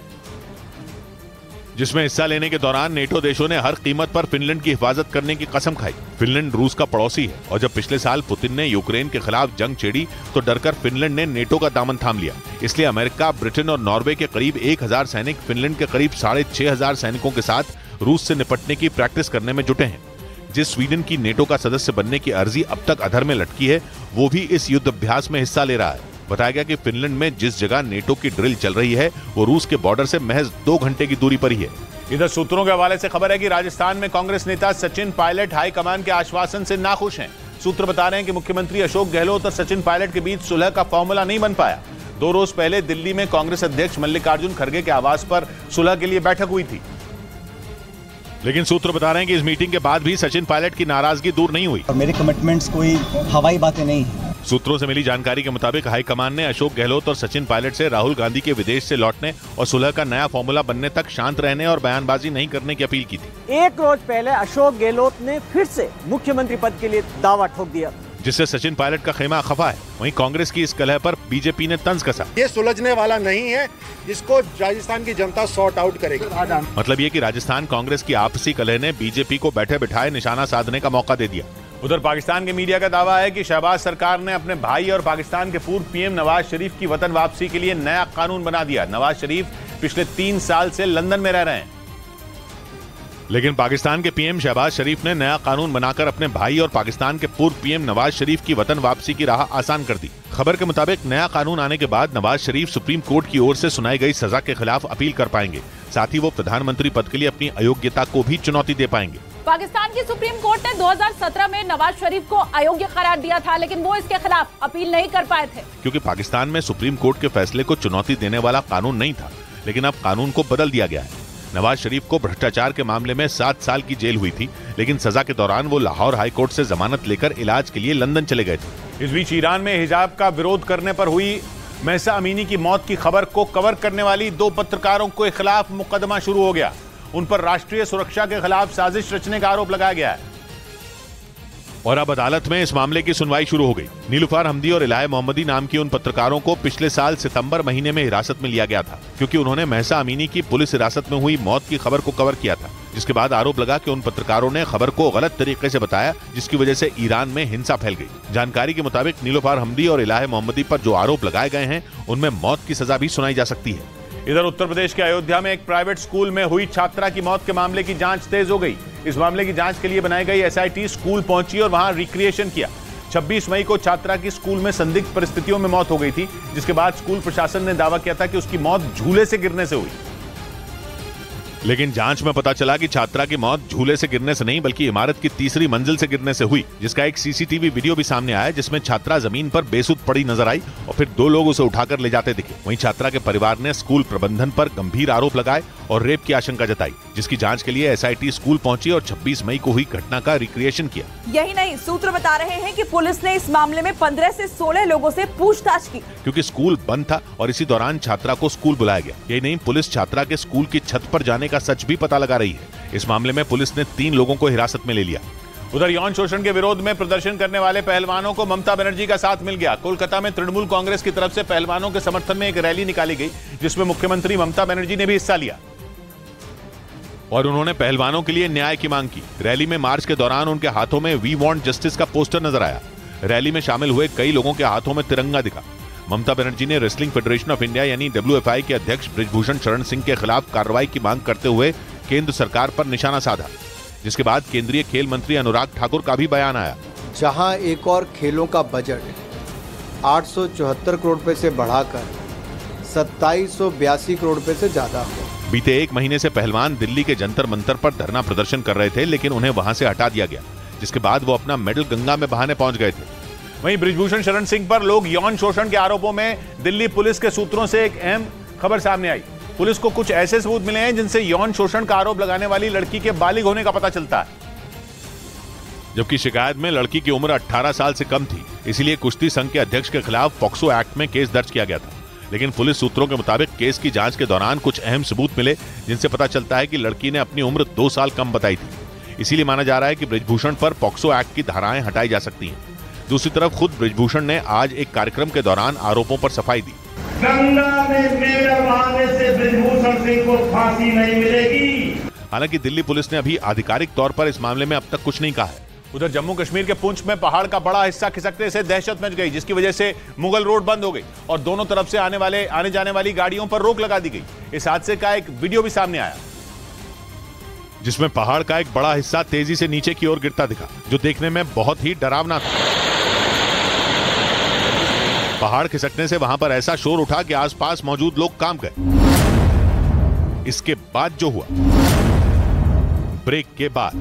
जिसमें हिस्सा लेने के दौरान नेटो देशों ने हर कीमत पर फिनलैंड की हिफाजत करने की कसम खाई। फिनलैंड रूस का पड़ोसी है और जब पिछले साल पुतिन ने यूक्रेन के खिलाफ जंग छेड़ी तो डरकर फिनलैंड ने नेटो का दामन थाम लिया। इसलिए अमेरिका, ब्रिटेन और नॉर्वे के करीब 1000 सैनिक फिनलैंड के करीब 6500 सैनिकों के साथ रूस से निपटने की प्रैक्टिस करने में जुटे हैं। जिस स्वीडन की नेटो का सदस्य बनने की अर्जी अब तक अधर में लटकी है, वो भी इस युद्ध अभ्यास में हिस्सा ले रहा है। बताया गया कि फिनलैंड में जिस जगह नेटो की ड्रिल चल रही है वो रूस के बॉर्डर से महज 2 घंटे की दूरी पर ही है। इधर सूत्रों के हवाले से खबर है कि राजस्थान में कांग्रेस नेता सचिन पायलट हाईकमान के आश्वासन से नाखुश हैं। सूत्र बता रहे हैं कि मुख्यमंत्री अशोक गहलोत और सचिन पायलट के बीच सुलह का फॉर्मूला नहीं बन पाया। 2 रोज पहले दिल्ली में कांग्रेस अध्यक्ष मल्लिकार्जुन खड़गे के आवास पर सुलह के लिए बैठक हुई थी, लेकिन सूत्र बता रहे हैं कि इस मीटिंग के बाद भी सचिन पायलट की नाराजगी दूर नहीं हुई और मेरे कमिटमेंट्स कोई हवाई बातें नहीं है। सूत्रों से मिली जानकारी के मुताबिक हाईकमान ने अशोक गहलोत और सचिन पायलट से राहुल गांधी के विदेश से लौटने और सुलह का नया फॉर्मूला बनने तक शांत रहने और बयानबाजी नहीं करने की अपील की थी। 1 रोज पहले अशोक गहलोत ने फिर से मुख्यमंत्री पद के लिए दावा ठोक दिया, जिससे सचिन पायलट का खेमा खफा है। वहीं कांग्रेस की इस कलह पर बीजेपी ने तंज कसा। ये सुलझने वाला नहीं है, इसको राजस्थान की जनता सॉर्ट आउट करेगी। मतलब ये कि राजस्थान कांग्रेस की आपसी कलह ने बीजेपी को बैठे बिठाए निशाना साधने का मौका दे दिया। उधर पाकिस्तान के मीडिया का दावा है कि शहबाज सरकार ने अपने भाई और पाकिस्तान के पूर्व पीएम नवाज शरीफ की वतन वापसी के लिए नया कानून बना दिया। नवाज शरीफ पिछले 3 साल से लंदन में रह रहे हैं, लेकिन पाकिस्तान के पीएम शहबाज शरीफ ने नया कानून बनाकर अपने भाई और पाकिस्तान के पूर्व पीएम नवाज शरीफ की वतन वापसी की राह आसान कर दी। खबर के मुताबिक नया कानून आने के बाद नवाज शरीफ सुप्रीम कोर्ट की ओर से सुनाई गई सजा के खिलाफ अपील कर पाएंगे। साथ ही वो प्रधानमंत्री पद के लिए अपनी अयोग्यता को भी चुनौती दे पाएंगे। पाकिस्तान की सुप्रीम कोर्ट ने 2017 में नवाज शरीफ को अयोग्य करार दिया था, लेकिन वो इसके खिलाफ अपील नहीं कर पाए थे, क्योंकि पाकिस्तान में सुप्रीम कोर्ट के फैसले को चुनौती देने वाला कानून नहीं था। लेकिन अब कानून को बदल दिया गया है। नवाज शरीफ को भ्रष्टाचार के मामले में 7 साल की जेल हुई थी, लेकिन सजा के दौरान वो लाहौर हाईकोर्ट से जमानत लेकर इलाज के लिए लंदन चले गए थे। इस बीच ईरान में हिजाब का विरोध करने पर हुई महसा अमीनी की मौत की खबर को कवर करने वाली 2 पत्रकारों के खिलाफ मुकदमा शुरू हो गया। उन पर राष्ट्रीय सुरक्षा के खिलाफ साजिश रचने का आरोप लगाया गया है और अब अदालत में इस मामले की सुनवाई शुरू हो गई। नीलूफर हमदी और इलाही मोहम्मदी नाम की उन पत्रकारों को पिछले साल सितंबर महीने में हिरासत में लिया गया था, क्योंकि उन्होंने महसा अमीनी की पुलिस हिरासत में हुई मौत की खबर को कवर किया था, जिसके बाद आरोप लगा कि उन पत्रकारों ने खबर को गलत तरीके से बताया, जिसकी वजह से ईरान में हिंसा फैल गई। जानकारी के मुताबिक नीलूफर हमदी और इलाही मोहम्मदी पर जो आरोप लगाए गए हैं उनमें मौत की सजा भी सुनाई जा सकती है। इधर उत्तर प्रदेश के अयोध्या में एक प्राइवेट स्कूल में हुई छात्रा की मौत के मामले की जांच तेज हो गई। इस मामले की जांच के लिए बनाई गई एसआईटी स्कूल पहुंची और वहां रिक्रिएशन किया। 26 मई को छात्रा की स्कूल में संदिग्ध परिस्थितियों में मौत हो गई थी, जिसके बाद स्कूल प्रशासन ने दावा किया था कि उसकी मौत झूले से गिरने से हुई। लेकिन जांच में पता चला कि छात्रा की मौत झूले से गिरने से नहीं बल्कि इमारत की 3री मंजिल से गिरने से हुई, जिसका एक सीसीटीवी वीडियो भी सामने आया, जिसमें छात्रा जमीन पर बेसुध पड़ी नजर आई और फिर 2 लोग उसे उठाकर ले जाते दिखे। वहीं छात्रा के परिवार ने स्कूल प्रबंधन पर गंभीर आरोप लगाए और रेप की आशंका जताई, जिसकी जांच के लिए एसआईटी स्कूल पहुंची और 26 मई को हुई घटना का रिक्रिएशन किया। यही नहीं, सूत्र बता रहे हैं कि पुलिस ने इस मामले में 15 से 16 लोगों से पूछताछ की, क्योंकि स्कूल बंद था और इसी दौरान छात्रा को स्कूल बुलाया गया। यही नहीं, पुलिस छात्रा के स्कूल की छत पर जाने का सच भी पता लगा रही है। इस मामले में पुलिस ने 3 लोगों को हिरासत में ले लिया। उधर यौन शोषण के विरोध में प्रदर्शन करने वाले पहलवानों को ममता बनर्जी का साथ मिल गया। कोलकाता में तृणमूल कांग्रेस की तरफ से पहलवानों के समर्थन में एक रैली निकाली गई, जिसमें मुख्यमंत्री ममता बनर्जी ने भी हिस्सा लिया और उन्होंने पहलवानों के लिए न्याय की मांग की। रैली में मार्च के दौरान उनके हाथों में वी वांट जस्टिस का पोस्टर नजर आया। रैली में शामिल हुए कई लोगों के हाथों में तिरंगा दिखा। ममता बनर्जी ने रेसलिंग फेडरेशन ऑफ इंडिया यानी WFI के अध्यक्ष बृजभूषण शरण सिंह के खिलाफ कार्रवाई की मांग करते हुए केंद्र सरकार पर निशाना साधा, जिसके बाद केंद्रीय खेल मंत्री अनुराग ठाकुर का भी बयान आया। जहां एक और खेलों का बजट 874 करोड़ रुपए से बढ़ाकर 2782 करोड़ रुपए से ज्यादा हो। बीते 1 महीने से पहलवान दिल्ली के जंतर मंतर पर धरना प्रदर्शन कर रहे थे, लेकिन उन्हें वहां से हटा दिया गया, जिसके बाद वो अपना मेडल गंगा में बहाने पहुंच गए थे। वहीं बृजभूषण शरण सिंह पर लोग यौन शोषण के आरोपों में दिल्ली पुलिस के सूत्रों से एक अहम खबर सामने आई। पुलिस को कुछ ऐसे सबूत मिले हैं जिनसे यौन शोषण का आरोप लगाने वाली लड़की के बालिग होने का पता चलता है, जबकि शिकायत में लड़की की उम्र 18 साल से कम थी। इसीलिए कुश्ती संघ के अध्यक्ष के खिलाफ पॉक्सो एक्ट में केस दर्ज किया गया था। लेकिन पुलिस सूत्रों के मुताबिक केस की जांच के दौरान कुछ अहम सबूत मिले, जिनसे पता चलता है कि लड़की ने अपनी उम्र 2 साल कम बताई थी। इसीलिए माना जा रहा है कि बृजभूषण पर पॉक्सो एक्ट की धाराएं हटाई जा सकती हैं। दूसरी तरफ खुद बृजभूषण ने आज एक कार्यक्रम के दौरान आरोपों पर सफाई दी। गंगा में मेडल बहाने से बृजभूषण सिंह को फांसी नहीं मिलेगी। हालांकि दिल्ली पुलिस ने अभी आधिकारिक तौर पर इस मामले में अब तक कुछ नहीं कहा है। उधर जम्मू कश्मीर के पुंछ में पहाड़ का बड़ा हिस्सा खिसकने से दहशत मच गई, जिसकी वजह से मुगल रोड बंद हो गई और दोनों तरफ से आने जाने वाली गाड़ियों पर रोक लगा दी गई। इस हादसे का एक वीडियो भी सामने आया, जिसमें पहाड़ का एक बड़ा हिस्सा तेजी से नीचे की ओर गिरता दिखा, जो देखने में बहुत ही डरावना था। पहाड़ खिसकने से वहां पर ऐसा शोर उठा कि आसपास मौजूद लोग कांप गए। इसके बाद जो हुआ, ब्रेक के बाद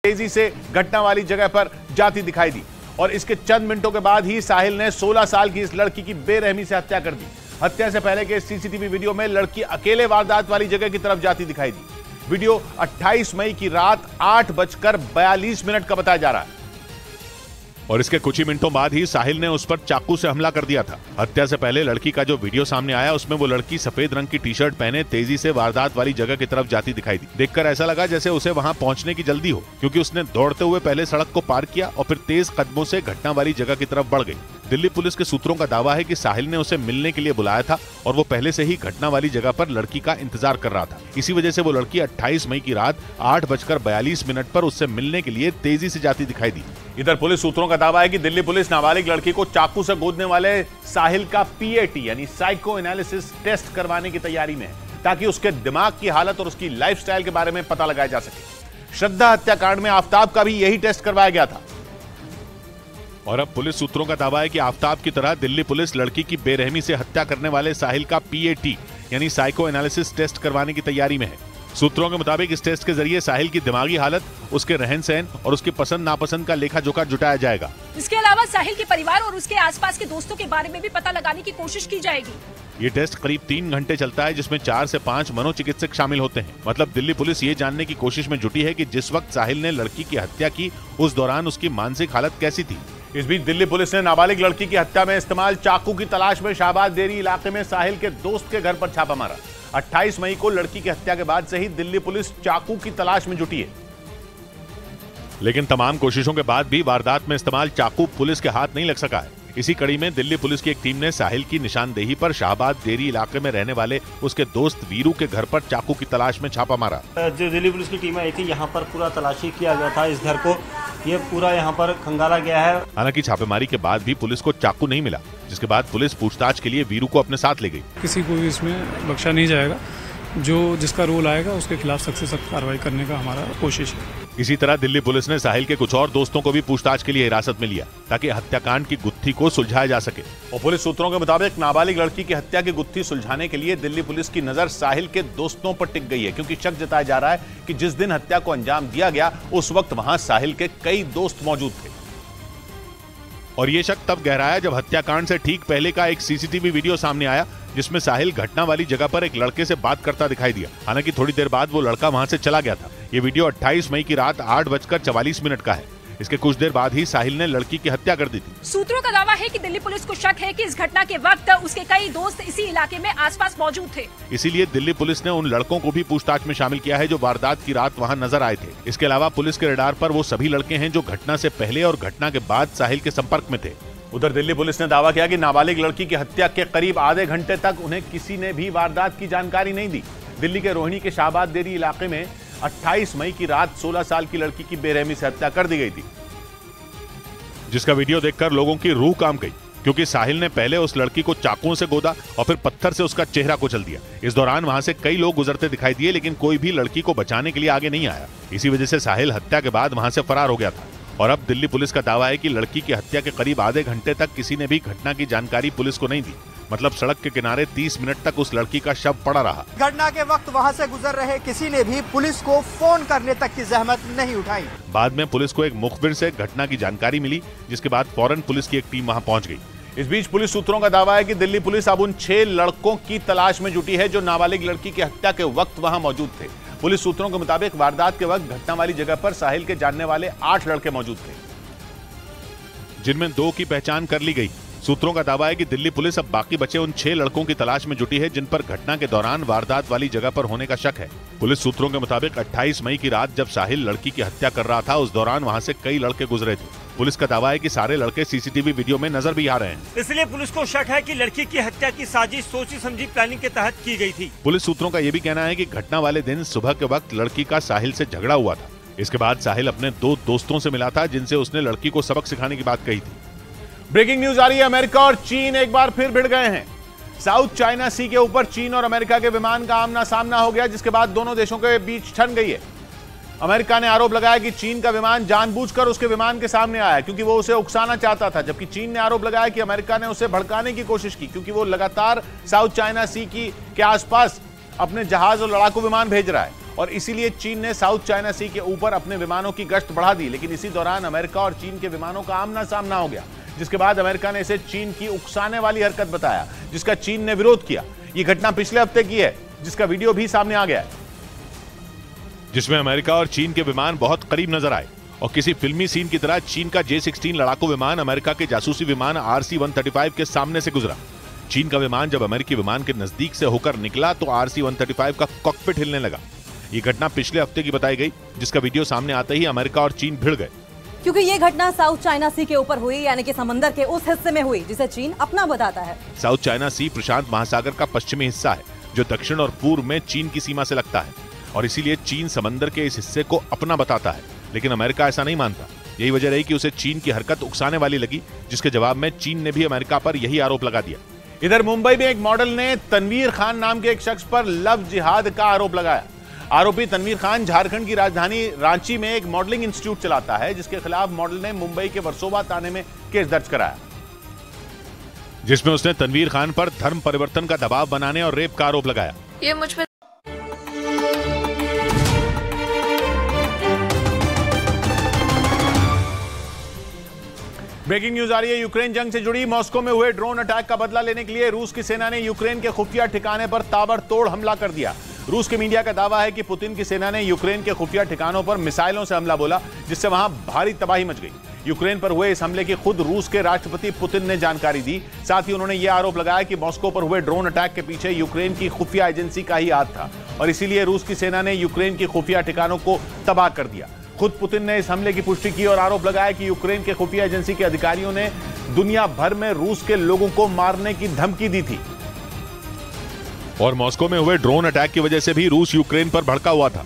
तेजी से घटना वाली जगह पर जाती दिखाई दी और इसके चंद मिनटों के बाद ही साहिल ने 16 साल की इस लड़की की बेरहमी से हत्या कर दी। हत्या से पहले के सीसीटीवी वीडियो में लड़की अकेले वारदात वाली जगह की तरफ जाती दिखाई दी। वीडियो 28 मई की रात 8:42 का बताया जा रहा है और इसके कुछ ही मिनटों बाद ही साहिल ने उस पर चाकू से हमला कर दिया था। हत्या से पहले लड़की का जो वीडियो सामने आया, उसमें वो लड़की सफेद रंग की टी-शर्ट पहने तेजी से वारदात वाली जगह की तरफ जाती दिखाई दी। देखकर ऐसा लगा जैसे उसे वहां पहुंचने की जल्दी हो, क्योंकि उसने दौड़ते हुए पहले सड़क को पार किया और फिर तेज कदमों से घटना वाली जगह की तरफ बढ़ गई। दिल्ली पुलिस के सूत्रों का दावा है कि साहिल ने उसे मिलने के लिए बुलाया था और वो पहले से ही घटना वाली जगह पर लड़की का इंतजार कर रहा था। इसी वजह से वो लड़की 28 मई की रात 8:42 पर उससे मिलने के लिए तेजी से जाती दिखाई दी। इधर पुलिस सूत्रों का दावा है कि दिल्ली पुलिस नाबालिग लड़की को चाकू से गोदने वाले साहिल का PAT यानी साइको एनालिसिस टेस्ट करवाने की तैयारी में है, ताकि उसके दिमाग की हालत और उसकी लाइफस्टाइल के बारे में पता लगाया जा सके। श्रद्धा हत्याकांड में आफ्ताब का भी यही टेस्ट करवाया गया था और अब पुलिस सूत्रों का दावा है कि आफ्ताब की तरह दिल्ली पुलिस लड़की की बेरहमी से हत्या करने वाले साहिल का PAT यानी साइको एनालिसिस टेस्ट करवाने की तैयारी में है। सूत्रों के मुताबिक इस टेस्ट के जरिए साहिल की दिमागी हालत, उसके रहन सहन और उसकी पसंद नापसंद का लेखा जोखा जुटाया जाएगा। इसके अलावा साहिल के परिवार और उसके आसपास के दोस्तों के बारे में भी पता लगाने की कोशिश की जाएगी। ये टेस्ट करीब 3 घंटे चलता है, जिसमें 4 से 5 मनोचिकित्सक शामिल होते हैं। मतलब दिल्ली पुलिस ये जानने की कोशिश में जुटी है कि जिस वक्त साहिल ने लड़की की हत्या की, उस दौरान उसकी मानसिक हालत कैसी थी। इस बीच दिल्ली पुलिस ने नाबालिग लड़की की हत्या में इस्तेमाल चाकू की तलाश में शाहबाद देरी इलाके में साहिल के दोस्त के घर पर छापा मारा। 28 मई को लड़की की हत्या के बाद से ही दिल्ली पुलिस चाकू की तलाश में जुटी है, लेकिन तमाम कोशिशों के बाद भी वारदात में इस्तेमाल चाकू पुलिस के हाथ नहीं लग सका है। इसी कड़ी में दिल्ली पुलिस की एक टीम ने साहिल की निशानदेही पर शाहबाद देरी इलाके में रहने वाले उसके दोस्त वीरू के घर पर चाकू की तलाश में छापा मारा। जो दिल्ली पुलिस की टीम आई थी, यहाँ पर पूरा तलाशी किया गया था इस घर को, ये पूरा यहाँ पर खंगाला गया है। हालांकि छापेमारी के बाद भी पुलिस को चाकू नहीं मिला, जिसके बाद पुलिस पूछताछ के लिए वीरू को अपने साथ ले गई। किसी को भी इसमें बख्शा नहीं जाएगा, जिसका रोल आएगा उसके खिलाफ सख्त से सख्त कार्रवाई करने का हमारा कोशिश है। इसी तरह दिल्ली पुलिस ने साहिल के कुछ और दोस्तों को भी पूछताछ के लिए हिरासत में लिया, ताकि हत्याकांड की गुत्थी को सुलझाया जा सके। और पुलिस सूत्रों के मुताबिक नाबालिग लड़की की हत्या की गुत्थी सुलझाने के लिए दिल्ली पुलिस की नजर साहिल के दोस्तों पर टिक गई है, क्योंकि शक जताया जा रहा है कि जिस दिन हत्या को अंजाम दिया गया, उस वक्त वहां साहिल के कई दोस्त मौजूद थे। और ये शक तब गहराया जब हत्याकांड से ठीक पहले का एक सीसीटीवी वीडियो सामने आया, जिसमें साहिल घटना वाली जगह पर एक लड़के से बात करता दिखाई दिया। हालांकि थोड़ी देर बाद वो लड़का वहां से चला गया था। ये वीडियो 28 मई की रात 8:44 का है। इसके कुछ देर बाद ही साहिल ने लड़की की हत्या कर दी थी। सूत्रों का दावा है कि दिल्ली पुलिस को शक है कि इस घटना के वक्त उसके कई दोस्त इसी इलाके में आसपास मौजूद थे। इसीलिए दिल्ली पुलिस ने उन लड़कों को भी पूछताछ में शामिल किया है जो वारदात की रात वहां नजर आए थे। इसके अलावा पुलिस के रडार पर वो सभी लड़के हैं जो घटना से पहले और घटना के बाद साहिल के संपर्क में थे। उधर दिल्ली पुलिस ने दावा किया कि नाबालिग लड़की की हत्या के करीब आधे घंटे तक उन्हें किसी ने भी वारदात की जानकारी नहीं दी। दिल्ली के रोहिणी के शाहबाद देरी इलाके में 28 मई की रात 16 साल की लड़की की बेरहमी से हत्या कर दी गई थी, जिसका वीडियो देखकर लोगों की रूह कांप गई, क्योंकि साहिल ने पहले उस लड़की को चाकुओं से गोदा और फिर पत्थर से उसका चेहरा कुचल दिया। इस दौरान वहां से कई लोग गुजरते दिखाई दिए, लेकिन कोई भी लड़की को बचाने के लिए आगे नहीं आया। इसी वजह से साहिल हत्या के बाद वहां से फरार हो गया था। और अब दिल्ली पुलिस का दावा है कि लड़की की हत्या के करीब आधे घंटे तक किसी ने भी घटना की जानकारी पुलिस को नहीं दी। मतलब सड़क के किनारे 30 मिनट तक उस लड़की का शव पड़ा रहा। घटना के वक्त वहां से गुजर रहे किसी ने भी पुलिस को फोन करने तक की जहमत नहीं उठाई। बाद में पुलिस को एक मुखबिर से घटना की जानकारी मिली, जिसके बाद फौरन पुलिस की एक टीम वहां पहुंच गई। इस बीच पुलिस सूत्रों का दावा है कि दिल्ली पुलिस अब उन 6 लड़कों की तलाश में जुटी है जो नाबालिग लड़की की हत्या के वक्त वहां मौजूद थे। पुलिस सूत्रों के मुताबिक वारदात के वक्त घटना वाली जगह पर साहिल के जानने वाले 8 लड़के मौजूद थे, जिनमें 2 की पहचान कर ली गई। सूत्रों का दावा है कि दिल्ली पुलिस अब बाकी बचे उन 6 लड़कों की तलाश में जुटी है जिन पर घटना के दौरान वारदात वाली जगह पर होने का शक है। पुलिस सूत्रों के मुताबिक 28 मई की रात जब साहिल लड़की की हत्या कर रहा था, उस दौरान वहां से कई लड़के गुजरे थे। पुलिस का दावा है कि सारे लड़के सीसीटीवी वीडियो में नजर भी आ रहे हैं। इसलिए पुलिस को शक है कि लड़की की हत्या की साजिश सोची समझी प्लानिंग के तहत की गई थी। पुलिस सूत्रों का ये भी कहना है कि घटना वाले दिन सुबह के वक्त लड़की का साहिल से झगड़ा हुआ था। इसके बाद साहिल अपने 2 दोस्तों से मिला था, जिनसे उसने लड़की को सबक सिखाने की बात कही थी। ब्रेकिंग न्यूज आ रही है, अमेरिका और चीन एक बार फिर भिड़ गए हैं। साउथ चाइना सी के ऊपर चीन और अमेरिका के विमान का आमना सामना हो गया, जिसके बाद दोनों देशों के बीच ठन गई है। अमेरिका ने आरोप लगाया कि चीन का विमान जानबूझकर उसके विमान के सामने आया, क्योंकि वो उसे उकसाना चाहता था, जबकि चीन ने आरोप लगाया कि अमेरिका ने उसे भड़काने की कोशिश की, क्योंकि वो लगातार साउथ चाइना सी के आसपास अपने जहाज और लड़ाकू विमान भेज रहा है, और इसीलिए चीन ने साउथ चाइना सी के ऊपर अपने विमानों की गश्त बढ़ा दी। लेकिन इसी दौरान अमेरिका और चीन के विमानों का आमना सामना हो गया, जिसके बाद अमेरिका ने इसे चीन की उकसाने वाली हरकत बताया, जिसका चीन ने विरोध किया। यह घटना पिछले हफ्ते की है, जिसका वीडियो भी सामने आ गया है, जिसमें अमेरिका और चीन के विमान बहुत करीब नजर आए और किसी फिल्मी सीन की तरह चीन का J-16 लड़ाकू विमान अमेरिका के जासूसी विमान RC-135 के सामने से गुजरा। चीन का विमान जब अमेरिकी विमान के नजदीक से होकर निकला तो RC-135 का कॉकपिट हिलने लगा। ये घटना पिछले हफ्ते की बताई गई, जिसका वीडियो सामने आते ही अमेरिका और चीन भिड़ गए, क्योंकि ये घटना साउथ चाइना सी के ऊपर हुई, यानी कि समंदर के उस हिस्से में हुई जिसे चीन अपना बताता है। साउथ चाइना सी प्रशांत महासागर का पश्चिमी हिस्सा है, जो दक्षिण और पूर्व में चीन की सीमा से लगता है, और इसीलिए चीन समंदर के इस हिस्से को अपना बताता है। लेकिन अमेरिका ऐसा नहीं मानता। यही वजह रही कि उसे चीन की हरकत उकसाने वाली लगी, जिसके जवाब में चीन ने भी अमेरिका पर यही आरोप लगा दिया। इधर मुंबई में एक मॉडल ने तनवीर खान नाम के एक शख्स पर लव जिहाद का आरोप लगाया। आरोपी तनवीर खान झारखंड की राजधानी रांची में एक मॉडलिंग इंस्टीट्यूट चलाता है, जिसके खिलाफ मॉडल ने मुंबई के वर्सोवा थाने में केस दर्ज कराया, जिसमें उसने तनवीर खान पर धर्म परिवर्तन का दबाव बनाने और रेप का आरोप लगाया। ये मुझ पर ब्रेकिंग न्यूज आ रही है, यूक्रेन जंग से जुड़ी। मॉस्को में हुए ड्रोन अटैक का बदला लेने के लिए रूस की सेना ने यूक्रेन के खुफिया ठिकाने पर ताबड़तोड़ हमला कर दिया। रूस के मीडिया का दावा है कि पुतिन की सेना ने यूक्रेन के खुफिया ठिकानों पर मिसाइलों से हमला बोला, जिससे वहां भारी तबाही मच गई। यूक्रेन पर हुए इस हमले की खुद रूस के राष्ट्रपति पुतिन ने जानकारी दी। साथ ही उन्होंने यह आरोप लगाया कि मॉस्को पर हुए ड्रोन अटैक के पीछे यूक्रेन की खुफिया एजेंसी का ही हाथ था, और इसीलिए रूस की सेना ने यूक्रेन के खुफिया ठिकानों को तबाह कर दिया। खुद पुतिन ने इस हमले की पुष्टि की और आरोप लगाया कि यूक्रेन के खुफिया एजेंसी के अधिकारियों ने दुनिया भर में रूस के लोगों को मारने की धमकी दी थी, और मॉस्को में हुए ड्रोन अटैक की वजह से भी रूस यूक्रेन पर भड़का हुआ था।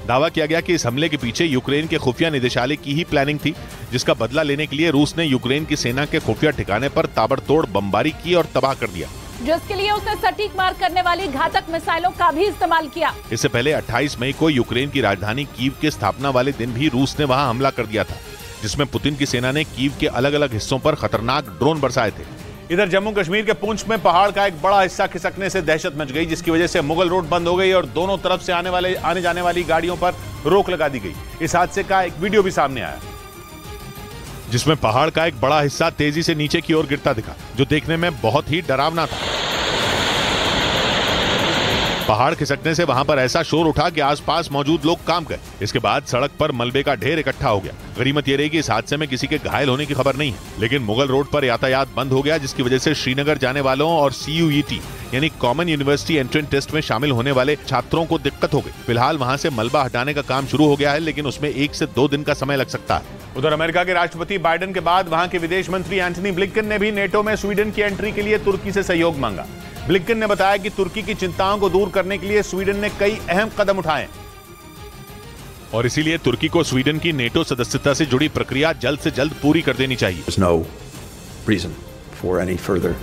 दावा किया गया कि इस हमले के पीछे यूक्रेन के खुफिया निदेशालय की ही प्लानिंग थी, जिसका बदला लेने के लिए रूस ने यूक्रेन की सेना के खुफिया ठिकाने पर ताबड़तोड़ बमबारी की और तबाह कर दिया, जिसके लिए उसने सटीक मार करने वाली घातक मिसाइलों का भी इस्तेमाल किया। इससे पहले 28 मई को यूक्रेन की राजधानी कीव के स्थापना वाले दिन भी रूस ने वहां हमला कर दिया था, जिसमें पुतिन की सेना ने कीव के अलग अलग हिस्सों पर खतरनाक ड्रोन बरसाए थे। इधर जम्मू कश्मीर के पुंछ में पहाड़ का एक बड़ा हिस्सा खिसकने से दहशत मच गई, जिसकी वजह से मुगल रोड बंद हो गई और दोनों तरफ से आने जाने वाली गाड़ियों पर रोक लगा दी गई। इस हादसे का एक वीडियो भी सामने आया, जिसमें पहाड़ का एक बड़ा हिस्सा तेजी से नीचे की ओर गिरता दिखा, जो देखने में बहुत ही डरावना था। पहाड़ खिसकने से वहां पर ऐसा शोर उठा कि आसपास मौजूद लोग कांप गए। इसके बाद सड़क पर मलबे का ढेर इकट्ठा हो गया। गनीमत यह रही कि इस हादसे में किसी के घायल होने की खबर नहीं है, लेकिन मुगल रोड पर यातायात बंद हो गया, जिसकी वजह से श्रीनगर जाने वालों और CUET यानी कॉमन यूनिवर्सिटी एंट्रेंस टेस्ट में शामिल होने वाले छात्रों को दिक्कत हो गई। फिलहाल वहां से मलबा हटाने का काम शुरू हो गया है, लेकिन उसमें 1 से 2 दिन का समय लग सकता है। उधर अमेरिका के राष्ट्रपति बाइडेन के बाद वहां के विदेश मंत्री एंथनी ब्लिंकन ने भी नेटो में स्वीडन की एंट्री के लिए तुर्की से सहयोग मांगा। ब्लिंकन ने बताया कि तुर्की की चिंताओं को दूर करने के लिए स्वीडन ने कई अहम कदम उठाए, और इसीलिए तुर्की को स्वीडन की नेटो सदस्यता से जुड़ी प्रक्रिया जल्द से जल्द पूरी कर देनी चाहिए। There's no reason for any further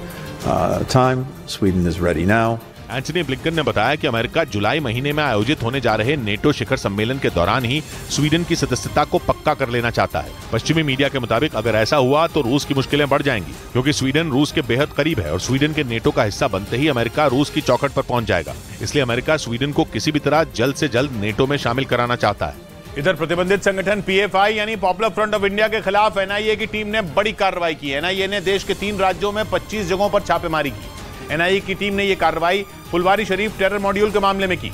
time. Sweden is ready now. Anthony Blinken ने बताया कि अमेरिका जुलाई महीने में आयोजित होने जा रहे नेटो शिखर सम्मेलन के दौरान ही स्वीडन की सदस्यता को पक्का कर लेना चाहता है। पश्चिमी मीडिया के मुताबिक अगर ऐसा हुआ तो रूस की मुश्किलें बढ़ जाएंगी, क्योंकि स्वीडन रूस के बेहद करीब है और स्वीडन के नेटो का हिस्सा बनते ही अमेरिका रूस की चौखट पर पहुंच जाएगा। इसलिए अमेरिका स्वीडन को किसी भी तरह जल्द से जल्द नेटो में शामिल कराना चाहता है। इधर प्रतिबंधित संगठन PFI यानी पॉपुलर फ्रंट ऑफ इंडिया के खिलाफ NIA की टीम ने बड़ी कार्रवाई की। NIA ने देश के 3 राज्यों में 25 जगहों पर छापेमारी की। NIA की टीम ने यह कार्रवाई फुलवारी शरीफ टेरर मॉड्यूल के मामले में की,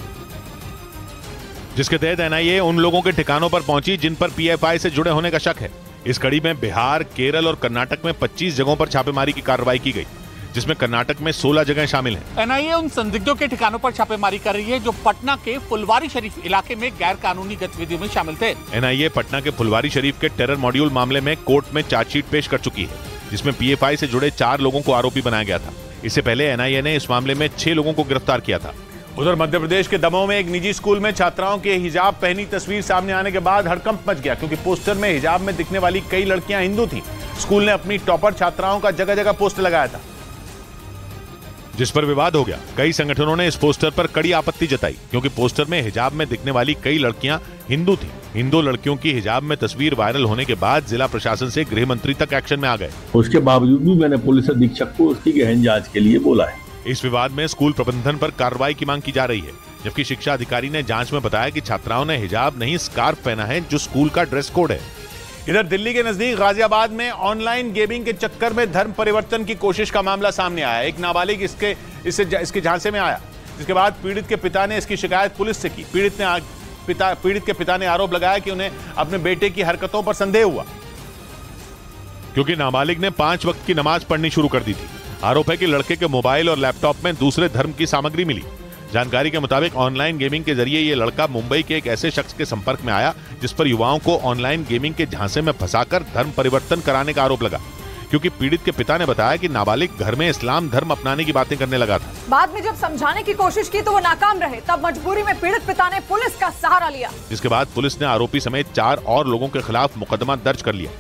जिसके तहत NIA उन लोगों के ठिकानों पर पहुंची जिन पर PFI से जुड़े होने का शक है। इस कड़ी में बिहार, केरल और कर्नाटक में 25 जगहों पर छापेमारी की कार्रवाई की गई, जिसमें कर्नाटक में 16 जगह शामिल हैं। एनआईए उन संदिग्धों के ठिकानों पर छापेमारी कर रही है जो पटना के फुलवारी शरीफ इलाके में गैर कानूनी गतिविधियों में शामिल थे। एनआईए पटना के फुलवारी शरीफ के टेरर मॉड्यूल मामले में कोर्ट में चार्जशीट पेश कर चुकी है, जिसमें पीएफआई से जुड़े 4 लोगों को आरोपी बनाया गया था। इससे पहले एनआईए ने इस मामले में 6 लोगों को गिरफ्तार किया था। उधर मध्य प्रदेश के दमोह में एक निजी स्कूल में छात्राओं के हिजाब पहनी तस्वीर सामने आने के बाद हड़कंप मच गया, क्योंकि पोस्टर में हिजाब में दिखने वाली कई लड़कियां हिंदू थीं। स्कूल ने अपनी टॉपर छात्राओं का जगह जगह पोस्टर लगाया था, जिस पर विवाद हो गया। कई संगठनों ने इस पोस्टर पर कड़ी आपत्ति जताई, क्योंकि पोस्टर में हिजाब में दिखने वाली कई लड़कियां हिंदू थीं। हिंदू लड़कियों की हिजाब में तस्वीर वायरल होने के बाद जिला प्रशासन से गृह मंत्री तक एक्शन में आ गए। उसके बावजूद भी मैंने पुलिस अधीक्षक को उसकी गहन जांच के लिए बोला है। इस विवाद में स्कूल प्रबंधन पर कार्रवाई की मांग की जा रही है, जबकि शिक्षा अधिकारी ने जांच में बताया कि छात्राओं ने हिजाब नहीं स्कार्फ पहना है, जो स्कूल का ड्रेस कोड है। इधर दिल्ली के नजदीक गाजियाबाद में ऑनलाइन गेमिंग के चक्कर में धर्म परिवर्तन की कोशिश का मामला सामने आया। एक नाबालिग इसके झांसे में आया, जिसके बाद पीड़ित के पिता ने इसकी शिकायत पुलिस से की। पीड़ित के पिता ने आरोप लगाया कि उन्हें अपने बेटे की हरकतों पर संदेह हुआ, क्योंकि नाबालिग ने 5 वक्त की नमाज पढ़नी शुरू कर दी थी। आरोप है कि लड़के के मोबाइल और लैपटॉप में दूसरे धर्म की सामग्री मिली। जानकारी के मुताबिक ऑनलाइन गेमिंग के जरिए ये लड़का मुंबई के एक ऐसे शख्स के संपर्क में आया, जिस पर युवाओं को ऑनलाइन गेमिंग के झांसे में फंसाकर धर्म परिवर्तन कराने का आरोप लगा, क्योंकि पीड़ित के पिता ने बताया कि नाबालिग घर में इस्लाम धर्म अपनाने की बातें करने लगा था। बाद में जब समझाने की कोशिश की तो वो नाकाम रहे, तब मजबूरी में पीड़ित पिता ने पुलिस का सहारा लिया, जिसके बाद पुलिस ने आरोपी समेत 4 और लोगों के खिलाफ मुकदमा दर्ज कर लिया।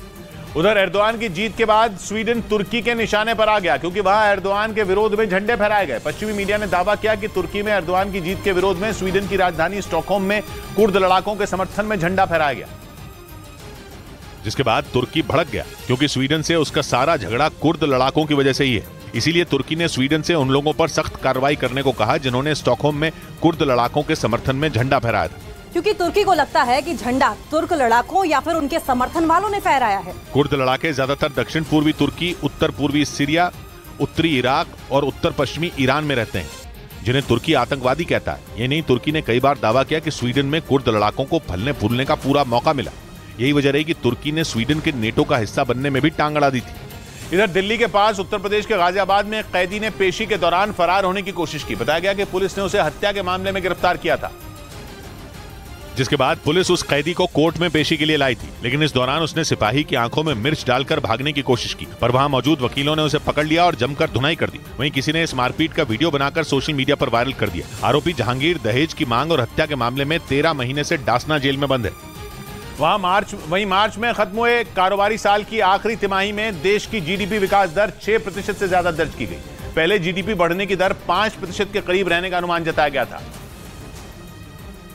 उधर एर्दोआन की जीत के बाद स्वीडन तुर्की के निशाने पर आ गया, क्योंकि वहां एर्दोआन के विरोध में झंडे फहराए गए। पश्चिमी मीडिया ने दावा किया कि तुर्की में एर्दोआन की जीत के विरोध में स्वीडन की राजधानी स्टॉकहोम में कुर्द लड़ाकों के समर्थन में झंडा फहराया गया, जिसके बाद तुर्की भड़क गया, क्योंकि स्वीडन से उसका सारा झगड़ा कुर्द लड़ाकों की वजह से ही है। इसीलिए तुर्की ने स्वीडन से उन लोगों पर सख्त कार्रवाई करने को कहा जिन्होंने स्टॉकहोम में कुर्द लड़ाकों के समर्थन में झंडा फहराया था, क्योंकि तुर्की को लगता है कि झंडा तुर्क लड़ाकों या फिर उनके समर्थन वालों ने फहराया है। कुर्द लड़ाके ज्यादातर दक्षिण पूर्वी तुर्की, उत्तर पूर्वी सीरिया, उत्तरी इराक और उत्तर पश्चिमी ईरान में रहते हैं, जिन्हें तुर्की आतंकवादी कहता है। ये नहीं, तुर्की ने कई बार दावा किया कि स्वीडन में कुर्द लड़ाकों को फलने फूलने का पूरा मौका मिला। यही वजह रही कि तुर्की ने स्वीडन के नेटो का हिस्सा बनने में भी टांग अड़ा दी थी। इधर दिल्ली के पास उत्तर प्रदेश के गाजियाबाद में एक कैदी ने पेशी के दौरान फरार होने की कोशिश की। बताया गया कि पुलिस ने उसे हत्या के मामले में गिरफ्तार किया था, जिसके बाद पुलिस उस कैदी को कोर्ट में पेशी के लिए लाई थी, लेकिन इस दौरान उसने सिपाही की आंखों में मिर्च डालकर भागने की कोशिश की, पर वहां मौजूद वकीलों ने उसे पकड़ लिया और जमकर धुनाई कर दी। वहीं किसी ने इस मारपीट का वीडियो बनाकर सोशल मीडिया पर वायरल कर दिया। आरोपी जहांगीर दहेज की मांग और हत्या के मामले में 13 महीने से डासना जेल में बंद है। वहीं मार्च में खत्म हुए कारोबारी साल की आखिरी तिमाही में देश की जीडीपी विकास दर 6% से ज्यादा दर्ज की गई। पहले जीडीपी बढ़ने की दर 5% के करीब रहने का अनुमान जताया गया था।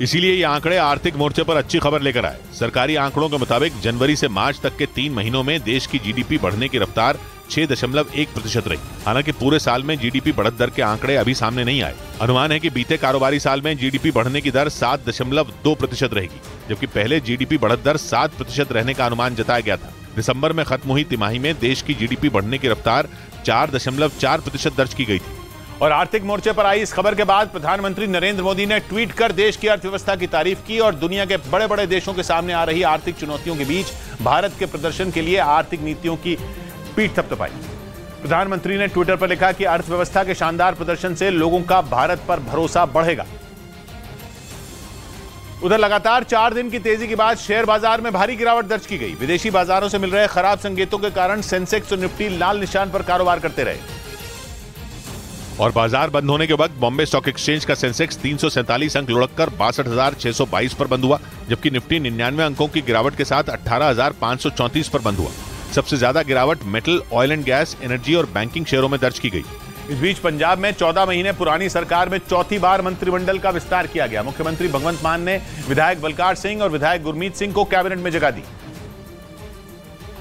इसीलिए ये आंकड़े आर्थिक मोर्चे पर अच्छी खबर लेकर आए। सरकारी आंकड़ों के मुताबिक जनवरी से मार्च तक के 3 महीनों में देश की जीडीपी बढ़ने की रफ्तार 6.1% रही। हालांकि पूरे साल में जीडीपी बढ़त दर के आंकड़े अभी सामने नहीं आए। अनुमान है कि बीते कारोबारी साल में जीडीपी बढ़ने की दर 7.2% रहेगी, जबकि पहले जीडीपी बढ़त दर 7% रहने का अनुमान जताया गया था। दिसंबर में खत्म हुई तिमाही में देश की जीडीपी बढ़ने की रफ्तार 4.4% दर्ज की गई थी। और आर्थिक मोर्चे पर आई इस खबर के बाद प्रधानमंत्री नरेंद्र मोदी ने ट्वीट कर देश की अर्थव्यवस्था की तारीफ की और दुनिया के बड़े बड़े देशों के सामने आ रही आर्थिक चुनौतियों के बीच भारत के प्रदर्शन के लिए आर्थिक नीतियों की पीठ थपथपाई। प्रधानमंत्री ने ट्विटर पर लिखा कि अर्थव्यवस्था के शानदार प्रदर्शन से लोगों का भारत पर भरोसा बढ़ेगा। उधर लगातार 4 दिन की तेजी के बाद शेयर बाजार में भारी गिरावट दर्ज की गई। विदेशी बाजारों से मिल रहे खराब संकेतों के कारण सेंसेक्स और निफ्टी लाल निशान पर कारोबार करते रहे और बाजार बंद होने के वक्त बॉम्बे स्टॉक एक्सचेंज का सेंसेक्स 347 अंक लुढ़ककर 62,622 पर बंद हुआ, जबकि निफ्टी 99 अंकों की गिरावट के साथ 18,534 पर बंद हुआ। सबसे ज्यादा गिरावट metal, oil and gas, energy और बैंकिंग शेयरों में दर्ज की गई। इस बीच पंजाब में 14 महीने पुरानी सरकार में चौथी बार मंत्रिमंडल का विस्तार किया गया। मुख्यमंत्री भगवंत मान ने विधायक बलकार सिंह और विधायक गुरमीत सिंह को कैबिनेट में जगह दी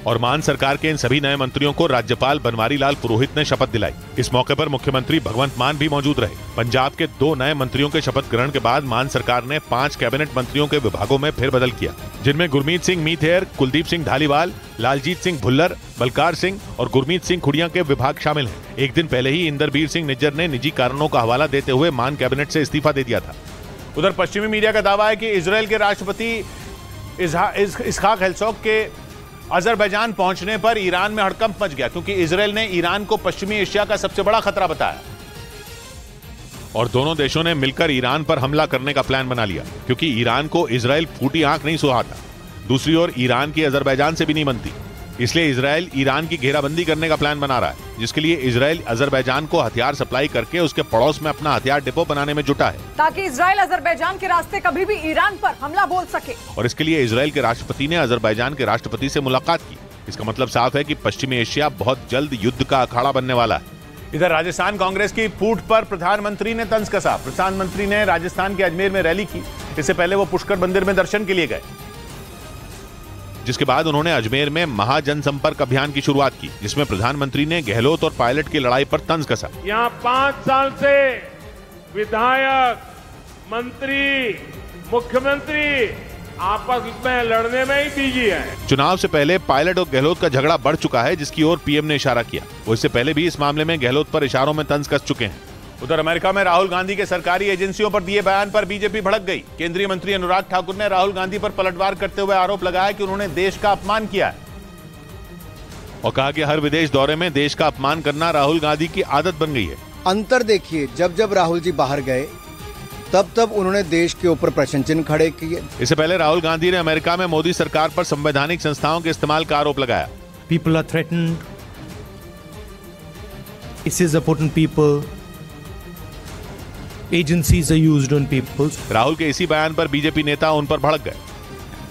और मान सरकार के इन सभी नए मंत्रियों को राज्यपाल बनवारी लाल पुरोहित ने शपथ दिलाई। इस मौके पर मुख्यमंत्री भगवंत मान भी मौजूद रहे। पंजाब के 2 नए मंत्रियों के शपथ ग्रहण के बाद मान सरकार ने 5 कैबिनेट मंत्रियों के विभागों में फेरबदल किया, जिनमें गुरमीत सिंह मीथेर, कुलदीप सिंह धालीवाल, लालजीत सिंह भुल्लर, बलकार सिंह और गुरमीत सिंह खुड़िया के विभाग शामिल हैं। एक दिन पहले ही इंदरबीर सिंह निज्जर ने निजी कारणों का हवाला देते हुए मान कैबिनेट से इस्तीफा दे दिया था। उधर पश्चिमी मीडिया का दावा है कि इजरायल के राष्ट्रपति इसहाक हेर्ज़ोग के अजरबैजान पहुंचने पर ईरान में हड़कंप मच गया क्योंकि इजराइल ने ईरान को पश्चिमी एशिया का सबसे बड़ा खतरा बताया और दोनों देशों ने मिलकर ईरान पर हमला करने का प्लान बना लिया क्योंकि ईरान को इजराइल फूटी आंख नहीं सुहाता। दूसरी ओर ईरान की अजरबैजान से भी नहीं बनती, इसलिए इजराइल ईरान की घेराबंदी करने का प्लान बना रहा है, जिसके लिए इजराइल अजरबैजान को हथियार सप्लाई करके उसके पड़ोस में अपना हथियार डिपो बनाने में जुटा है ताकि इजराइल अजरबैजान के रास्ते कभी भी ईरान पर हमला बोल सके। और इसके लिए इजराइल के राष्ट्रपति ने अजरबैजान के राष्ट्रपति से मुलाकात की। इसका मतलब साफ है कि पश्चिमी एशिया बहुत जल्द युद्ध का अखाड़ा बनने वाला है। इधर राजस्थान कांग्रेस की फूट पर प्रधानमंत्री ने तंज कसा। प्रधानमंत्री ने राजस्थान के अजमेर में रैली की। इससे पहले वो पुष्कर मंदिर में दर्शन के लिए गए, जिसके बाद उन्होंने अजमेर में महाजनसंपर्क अभियान की शुरुआत की, जिसमें प्रधानमंत्री ने गहलोत और पायलट की लड़ाई पर तंज कसा। यहाँ 5 साल से विधायक, मंत्री, मुख्यमंत्री आपस में लड़ने में ही बिजी है। चुनाव से पहले पायलट और गहलोत का झगड़ा बढ़ चुका है, जिसकी ओर पीएम ने इशारा किया। वो इससे पहले भी इस मामले में गहलोत पर इशारों में तंज कस चुके हैं। उधर अमेरिका में राहुल गांधी के सरकारी एजेंसियों पर दिए बयान पर बीजेपी भड़क गई। केंद्रीय मंत्री अनुराग ठाकुर ने राहुल गांधी पर पलटवार करते हुए आरोप लगाया कि उन्होंने देश का अपमान किया है और कहा कि हर विदेश दौरे में देश का अपमान करना राहुल गांधी की आदत बन गई है। अंतर देखिए, जब राहुल जी बाहर गए तब उन्होंने देश के ऊपर प्रश्न चिन्ह खड़े किए। इससे पहले राहुल गांधी ने अमेरिका में मोदी सरकार पर संवैधानिक संस्थाओं के इस्तेमाल का आरोप लगाया। People are threatened. It is upon people. Agencies are used on people. Rahul के इसी बयान पर बीजेपी नेता उन पर भड़क गए।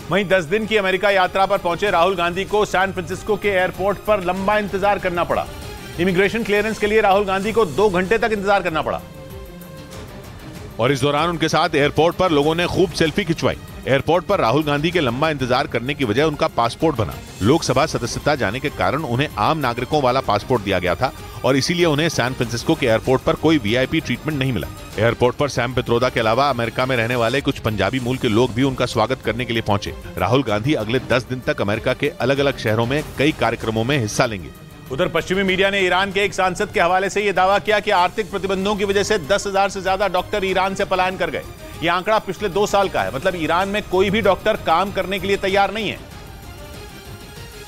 वहीं 10 दिन की अमेरिका यात्रा पर पहुंचे राहुल गांधी को सैन फ्रांसिस्को के एयरपोर्ट पर लंबा इंतजार करना पड़ा। इमिग्रेशन क्लियरेंस के लिए राहुल गांधी को 2 घंटे तक इंतजार करना पड़ा और इस दौरान उनके साथ एयरपोर्ट पर लोगों ने खूब सेल्फी खिंचवाई। एयरपोर्ट पर राहुल गांधी के लंबा इंतजार करने की वजह उनका पासपोर्ट बना। लोकसभा सदस्यता जाने के कारण उन्हें आम नागरिकों वाला पासपोर्ट दिया गया था और इसीलिए उन्हें सैन फ्रांसिस्को के एयरपोर्ट पर कोई वीआईपी ट्रीटमेंट नहीं मिला। एयरपोर्ट पर सैम पित्रोदा के अलावा अमेरिका में रहने वाले कुछ पंजाबी मूल के लोग भी उनका स्वागत करने के लिए पहुंचे। राहुल गांधी अगले 10 दिन तक अमेरिका के अलग अलग शहरों में कई कार्यक्रमों में हिस्सा लेंगे। उधर पश्चिमी मीडिया ने ईरान के एक सांसद के हवाले से यह दावा किया कि आर्थिक प्रतिबंधों की वजह से 10,000 से ज्यादा डॉक्टर ईरान से पलायन कर गए। यह आंकड़ा पिछले 2 साल का है। मतलब ईरान में कोई भी डॉक्टर काम करने के लिए तैयार नहीं है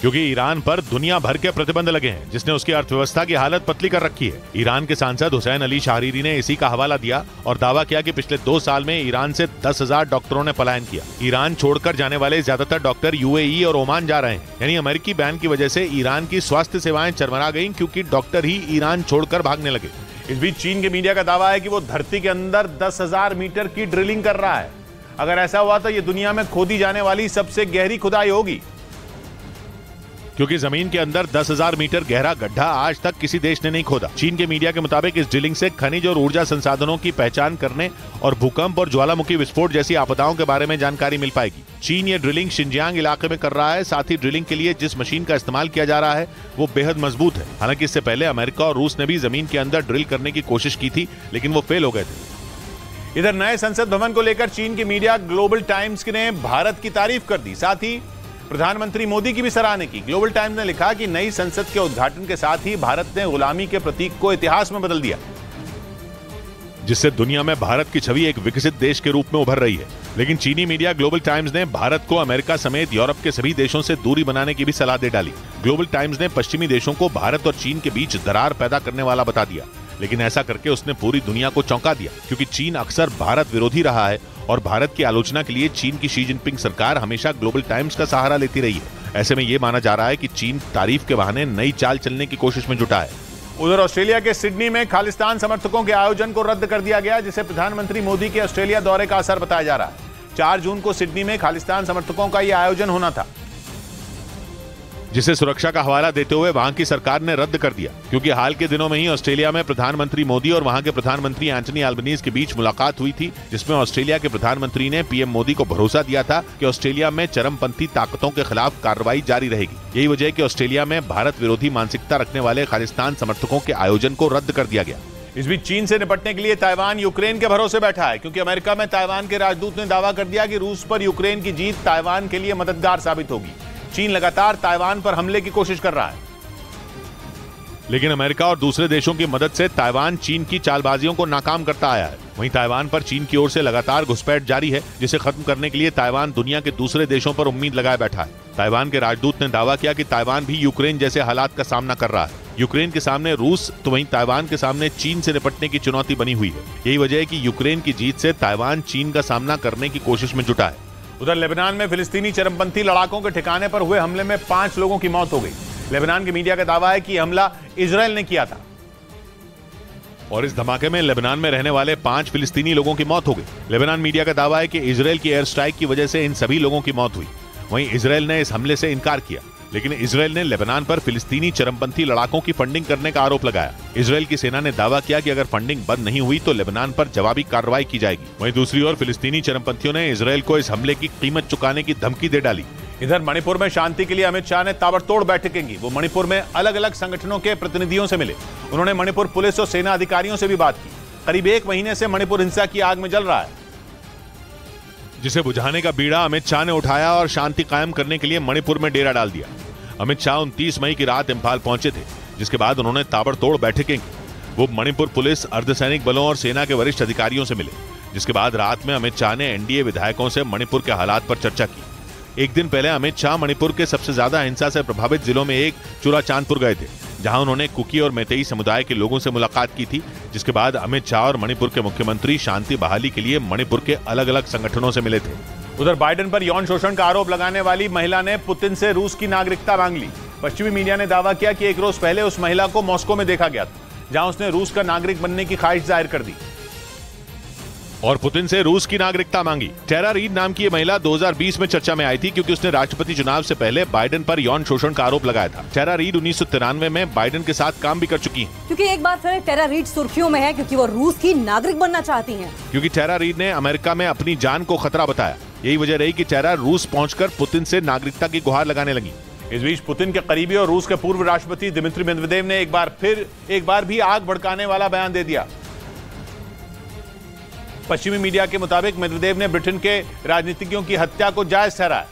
क्योंकि ईरान पर दुनिया भर के प्रतिबंध लगे हैं, जिसने उसकी अर्थव्यवस्था की हालत पतली कर रखी है। ईरान के सांसद हुसैन अली शाहरीरी ने इसी का हवाला दिया और दावा किया कि पिछले 2 साल में ईरान से 10,000 डॉक्टरों ने पलायन किया। ईरान छोड़कर जाने वाले ज्यादातर डॉक्टर यूएई और ओमान जा रहे हैं। यानी अमेरिकी बैन की वजह से ईरान की स्वास्थ्य सेवाएं चरमरा गई क्योंकि डॉक्टर ही ईरान छोड़कर भागने लगे। इस बीच चीन के मीडिया का दावा है कि वो धरती के अंदर 10,000 मीटर की ड्रिलिंग कर रहा है। अगर ऐसा हुआ तो ये दुनिया में खोदी जाने वाली सबसे गहरी खुदाई होगी, क्योंकि जमीन के अंदर 10,000 मीटर गहरा गड्ढा आज तक किसी देश ने नहीं खोदा। चीन के मीडिया के मुताबिक इस ड्रिलिंग से खनिज और ऊर्जा संसाधनों की पहचान करने और भूकंप और ज्वालामुखी विस्फोट जैसी आपदाओं के बारे में जानकारी मिल पाएगी। चीन ये ड्रिलिंग शिनजियांग इलाके में कर रहा है। साथ ही ड्रिलिंग के लिए जिस मशीन का इस्तेमाल किया जा रहा है वो बेहद मजबूत है। हालांकि इससे पहले अमेरिका और रूस ने भी जमीन के अंदर ड्रिल करने की कोशिश की थी, लेकिन वो फेल हो गए थे। इधर नए संसद भवन को लेकर चीन की मीडिया ग्लोबल टाइम्स ने भारत की तारीफ कर दी, साथ ही प्रधानमंत्री मोदी की भी सराहना की। ग्लोबल टाइम्स ने लिखा कि नई संसद के उद्घाटन के साथ ही भारत ने गुलामी के प्रतीक को इतिहास में बदल दिया, जिससे दुनिया में भारत की छवि एक विकसित देश के रूप में उभर रही है। लेकिन चीनी मीडिया ग्लोबल टाइम्स ने भारत को अमेरिका समेत यूरोप के सभी देशों से दूरी बनाने की भी सलाह दे डाली। ग्लोबल टाइम्स ने पश्चिमी देशों को भारत और चीन के बीच दरार पैदा करने वाला बता दिया, लेकिन ऐसा करके उसने पूरी दुनिया को चौंका दिया, क्योंकि चीन अक्सर भारत विरोधी रहा है और भारत की आलोचना के लिए चीन की शी जिनपिंग सरकार हमेशा ग्लोबल टाइम्स का सहारा लेती रही है। ऐसे में यह माना जा रहा है कि चीन तारीफ के बहाने नई चाल चलने की कोशिश में जुटा है। उधर ऑस्ट्रेलिया के सिडनी में खालिस्तान समर्थकों के आयोजन को रद्द कर दिया गया, जिसे प्रधानमंत्री मोदी के ऑस्ट्रेलिया दौरे का असर बताया जा रहा है। 4 जून को सिडनी में खालिस्तान समर्थकों का यह आयोजन होना था, जिसे सुरक्षा का हवाला देते हुए वहां की सरकार ने रद्द कर दिया, क्योंकि हाल के दिनों में ही ऑस्ट्रेलिया में प्रधानमंत्री मोदी और वहां के प्रधानमंत्री एंटनी अल्बनीज के बीच मुलाकात हुई थी, जिसमें ऑस्ट्रेलिया के प्रधानमंत्री ने पीएम मोदी को भरोसा दिया था कि ऑस्ट्रेलिया में चरमपंथी ताकतों के खिलाफ कार्रवाई जारी रहेगी। यही वजह है कि ऑस्ट्रेलिया में भारत विरोधी मानसिकता रखने वाले खालिस्तान समर्थकों के आयोजन को रद्द कर दिया गया। इस बीच चीन से निपटने के लिए ताइवान यूक्रेन के भरोसे बैठा है, क्योंकि अमेरिका में ताइवान के राजदूत ने दावा कर दिया कि रूस पर यूक्रेन की जीत ताइवान के लिए मददगार साबित होगी। चीन लगातार ताइवान पर हमले की कोशिश कर रहा है, लेकिन अमेरिका और दूसरे देशों की मदद से ताइवान चीन की चालबाजियों को नाकाम करता आया है। वहीं ताइवान पर चीन की ओर से लगातार घुसपैठ जारी है, जिसे खत्म करने के लिए ताइवान दुनिया के दूसरे देशों पर उम्मीद लगाए बैठा है। ताइवान के राजदूत ने दावा किया कि ताइवान भी यूक्रेन जैसे हालात का सामना कर रहा है। यूक्रेन के सामने रूस तो वहीं ताइवान के सामने चीन से निपटने की चुनौती बनी हुई है। यही वजह है कि यूक्रेन की जीत से ताइवान चीन का सामना करने की कोशिश में जुटा है। उधर लेबनान में फिलिस्तीनी चरमपंथी लड़ाकों के ठिकाने पर हुए हमले में 5 लोगों की मौत हो गई। लेबनान की मीडिया का दावा है कि हमला इजराइल ने किया था और इस धमाके में लेबनान में रहने वाले 5 फिलिस्तीनी लोगों की मौत हो गई। लेबनान मीडिया का दावा है कि इजराइल की एयर स्ट्राइक की वजह से इन सभी लोगों की मौत हुई। वहीं इजराइल ने इस हमले से इनकार किया, लेकिन इजराइल ने लेबनान पर फिलिस्तीनी चरमपंथी लड़ाकों की फंडिंग करने का आरोप लगाया। इजराइल की सेना ने दावा किया कि अगर फंडिंग बंद नहीं हुई तो लेबनान पर जवाबी कार्रवाई की जाएगी। वहीं दूसरी ओर फिलिस्तीनी चरमपंथियों ने इजराइल को इस हमले की कीमत चुकाने की धमकी दे डाली। इधर मणिपुर में शांति के लिए अमित शाह ने ताबड़तोड़ बैठकें की। वो मणिपुर में अलग अलग संगठनों के प्रतिनिधियों से मिले। उन्होंने मणिपुर पुलिस और सेना अधिकारियों से भी बात की। करीब 1 महीने से मणिपुर हिंसा की आग में जल रहा है, जिसे बुझाने का बीड़ा अमित शाह ने उठाया और शांति कायम करने के लिए मणिपुर में डेरा डाल दिया। अमित शाह 29 मई की रात इंफाल पहुंचे थे, जिसके बाद उन्होंने ताबड़तोड़ बैठकें की। वो मणिपुर पुलिस, अर्धसैनिक बलों और सेना के वरिष्ठ अधिकारियों से मिले, जिसके बाद रात में अमित शाह ने एनडीए विधायकों से मणिपुर के हालात पर चर्चा की। एक दिन पहले अमित शाह मणिपुर के सबसे ज्यादा हिंसा से प्रभावित जिलों में एक चुराचांदपुर गए थे, जहां उन्होंने कुकी और मैतेई समुदाय के लोगों से मुलाकात की थी। जिसके बाद अमित शाह और मणिपुर के मुख्यमंत्री शांति बहाली के लिए मणिपुर के अलग अलग संगठनों से मिले थे। उधर बाइडेन पर यौन शोषण का आरोप लगाने वाली महिला ने पुतिन से रूस की नागरिकता मांग ली। पश्चिमी मीडिया ने दावा किया कि 1 रोज पहले उस महिला को मॉस्को में देखा गया था, जहां उसने रूस का नागरिक बनने की ख्वाहिश जाहिर कर दी और पुतिन से रूस की नागरिकता मांगी। टेरा रीड नाम की ये महिला 2020 में चर्चा में आई थी, क्योंकि उसने राष्ट्रपति चुनाव से पहले बाइडेन पर यौन शोषण का आरोप लगाया था। टेरा रीड 1993 में बाइडेन के साथ काम भी कर चुकी हैं। क्योंकि एक बात है, टेरा रीड सुर्खियों में है क्योंकि वो रूस की नागरिक बनना चाहती हैं। क्योंकि टेरा रीड ने अमेरिका में अपनी जान को खतरा बताया। यही वजह रही कि टेरा रूस पहुंचकर पुतिन से नागरिकता की गुहार लगाने लगी। इस बीच पुतिन के करीबी और रूस के पूर्व राष्ट्रपति दिमित्री मेदवेदेव ने एक बार भी आग भड़काने वाला बयान दे दिया। पश्चिमी मीडिया के मुताबिक मेदवेदेव ने ब्रिटेन के राजनीतिज्ञों की हत्या को जायज ठहराया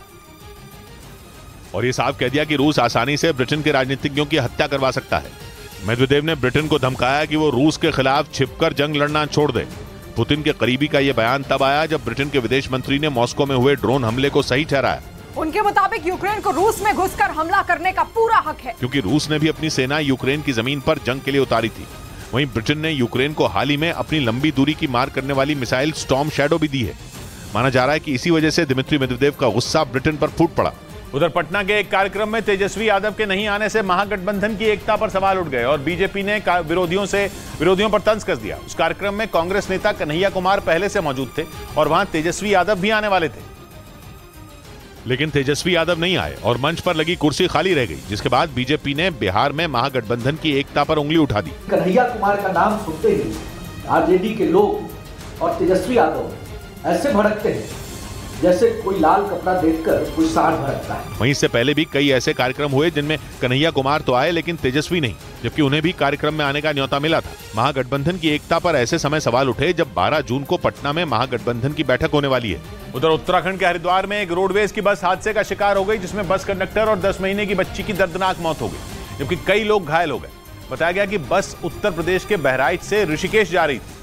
और यह साफ कह दिया कि रूस आसानी से ब्रिटेन के राजनीतिज्ञों की हत्या करवा सकता है। मेदवेदेव ने ब्रिटेन को धमकाया कि वो रूस के खिलाफ छिपकर जंग लड़ना छोड़ दे। पुतिन के करीबी का यह बयान तब आया जब ब्रिटेन के विदेश मंत्री ने मॉस्को में हुए ड्रोन हमले को सही ठहराया। उनके मुताबिक यूक्रेन को रूस में घुसकर हमला करने का पूरा हक है, क्योंकि रूस ने भी अपनी सेना यूक्रेन की जमीन पर जंग के लिए उतारी थी। वहीं ब्रिटेन ने यूक्रेन को हाल ही में अपनी लंबी दूरी की मार करने वाली मिसाइल स्टॉर्म शैडो भी दी है। माना जा रहा है कि इसी वजह से दिमित्री मेदवेदेव का गुस्सा ब्रिटेन पर फूट पड़ा। उधर पटना के एक कार्यक्रम में तेजस्वी यादव के नहीं आने से महागठबंधन की एकता पर सवाल उठ गए और बीजेपी ने विरोधियों पर तंज कस दिया। उस कार्यक्रम में कांग्रेस नेता कन्हैया कुमार पहले से मौजूद थे और वहां तेजस्वी यादव भी आने वाले थे, लेकिन तेजस्वी यादव नहीं आए और मंच पर लगी कुर्सी खाली रह गई, जिसके बाद बीजेपी ने बिहार में महागठबंधन की एकता पर उंगली उठा दी। कन्हैया कुमार का नाम सुनते ही आरजेडी के लोग और तेजस्वी यादव ऐसे भड़कते हैं जैसे कोई लाल कपड़ा देखकर कोई सांड भड़कता है। वहीं इससे पहले भी कई ऐसे कार्यक्रम हुए जिनमें कन्हैया कुमार तो आए लेकिन तेजस्वी नहीं, जबकि उन्हें भी कार्यक्रम में आने का न्योता मिला था। महागठबंधन की एकता पर ऐसे समय सवाल उठे जब 12 जून को पटना में महागठबंधन की बैठक होने वाली है। उधर उत्तराखंड के हरिद्वार में एक रोडवेज की बस हादसे का शिकार हो गई, जिसमें बस कंडक्टर और 10 महीने की बच्ची की दर्दनाक मौत हो गई, जबकि कई लोग घायल हो गए। बताया गया कि बस उत्तर प्रदेश के बहराइच से ऋषिकेश जा रही थी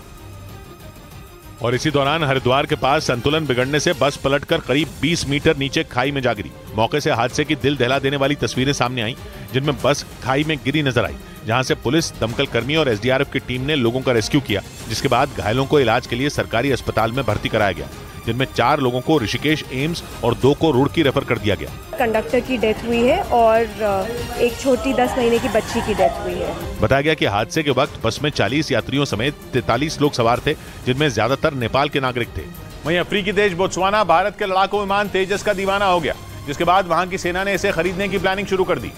और इसी दौरान हरिद्वार के पास संतुलन बिगड़ने से बस पलटकर करीब 20 मीटर नीचे खाई में जा गिरी। मौके से हादसे की दिल दहला देने वाली तस्वीरें सामने आई, जिनमें बस खाई में गिरी नजर आई, जहां से पुलिस, दमकल कर्मी और एसडीआरएफ की टीम ने लोगों का रेस्क्यू किया, जिसके बाद घायलों को इलाज के लिए सरकारी अस्पताल में भर्ती कराया गया, जिनमें 4 लोगों को ऋषिकेश एम्स और 2 को रुड़की रेफर कर दिया गया। कंडक्टर की डेथ हुई है और एक छोटी 10 महीने की बच्ची की डेथ हुई है। बताया गया कि हादसे के वक्त बस में 40 यात्रियों समेत 43 लोग सवार थे, जिनमें ज्यादातर नेपाल के नागरिक थे। वहीं अफ्रीकी देश बोत्सवाना भारत के लड़ाकू विमान तेजस का दीवाना हो गया, जिसके बाद वहां की सेना ने इसे खरीदने की प्लानिंग शुरू कर दी,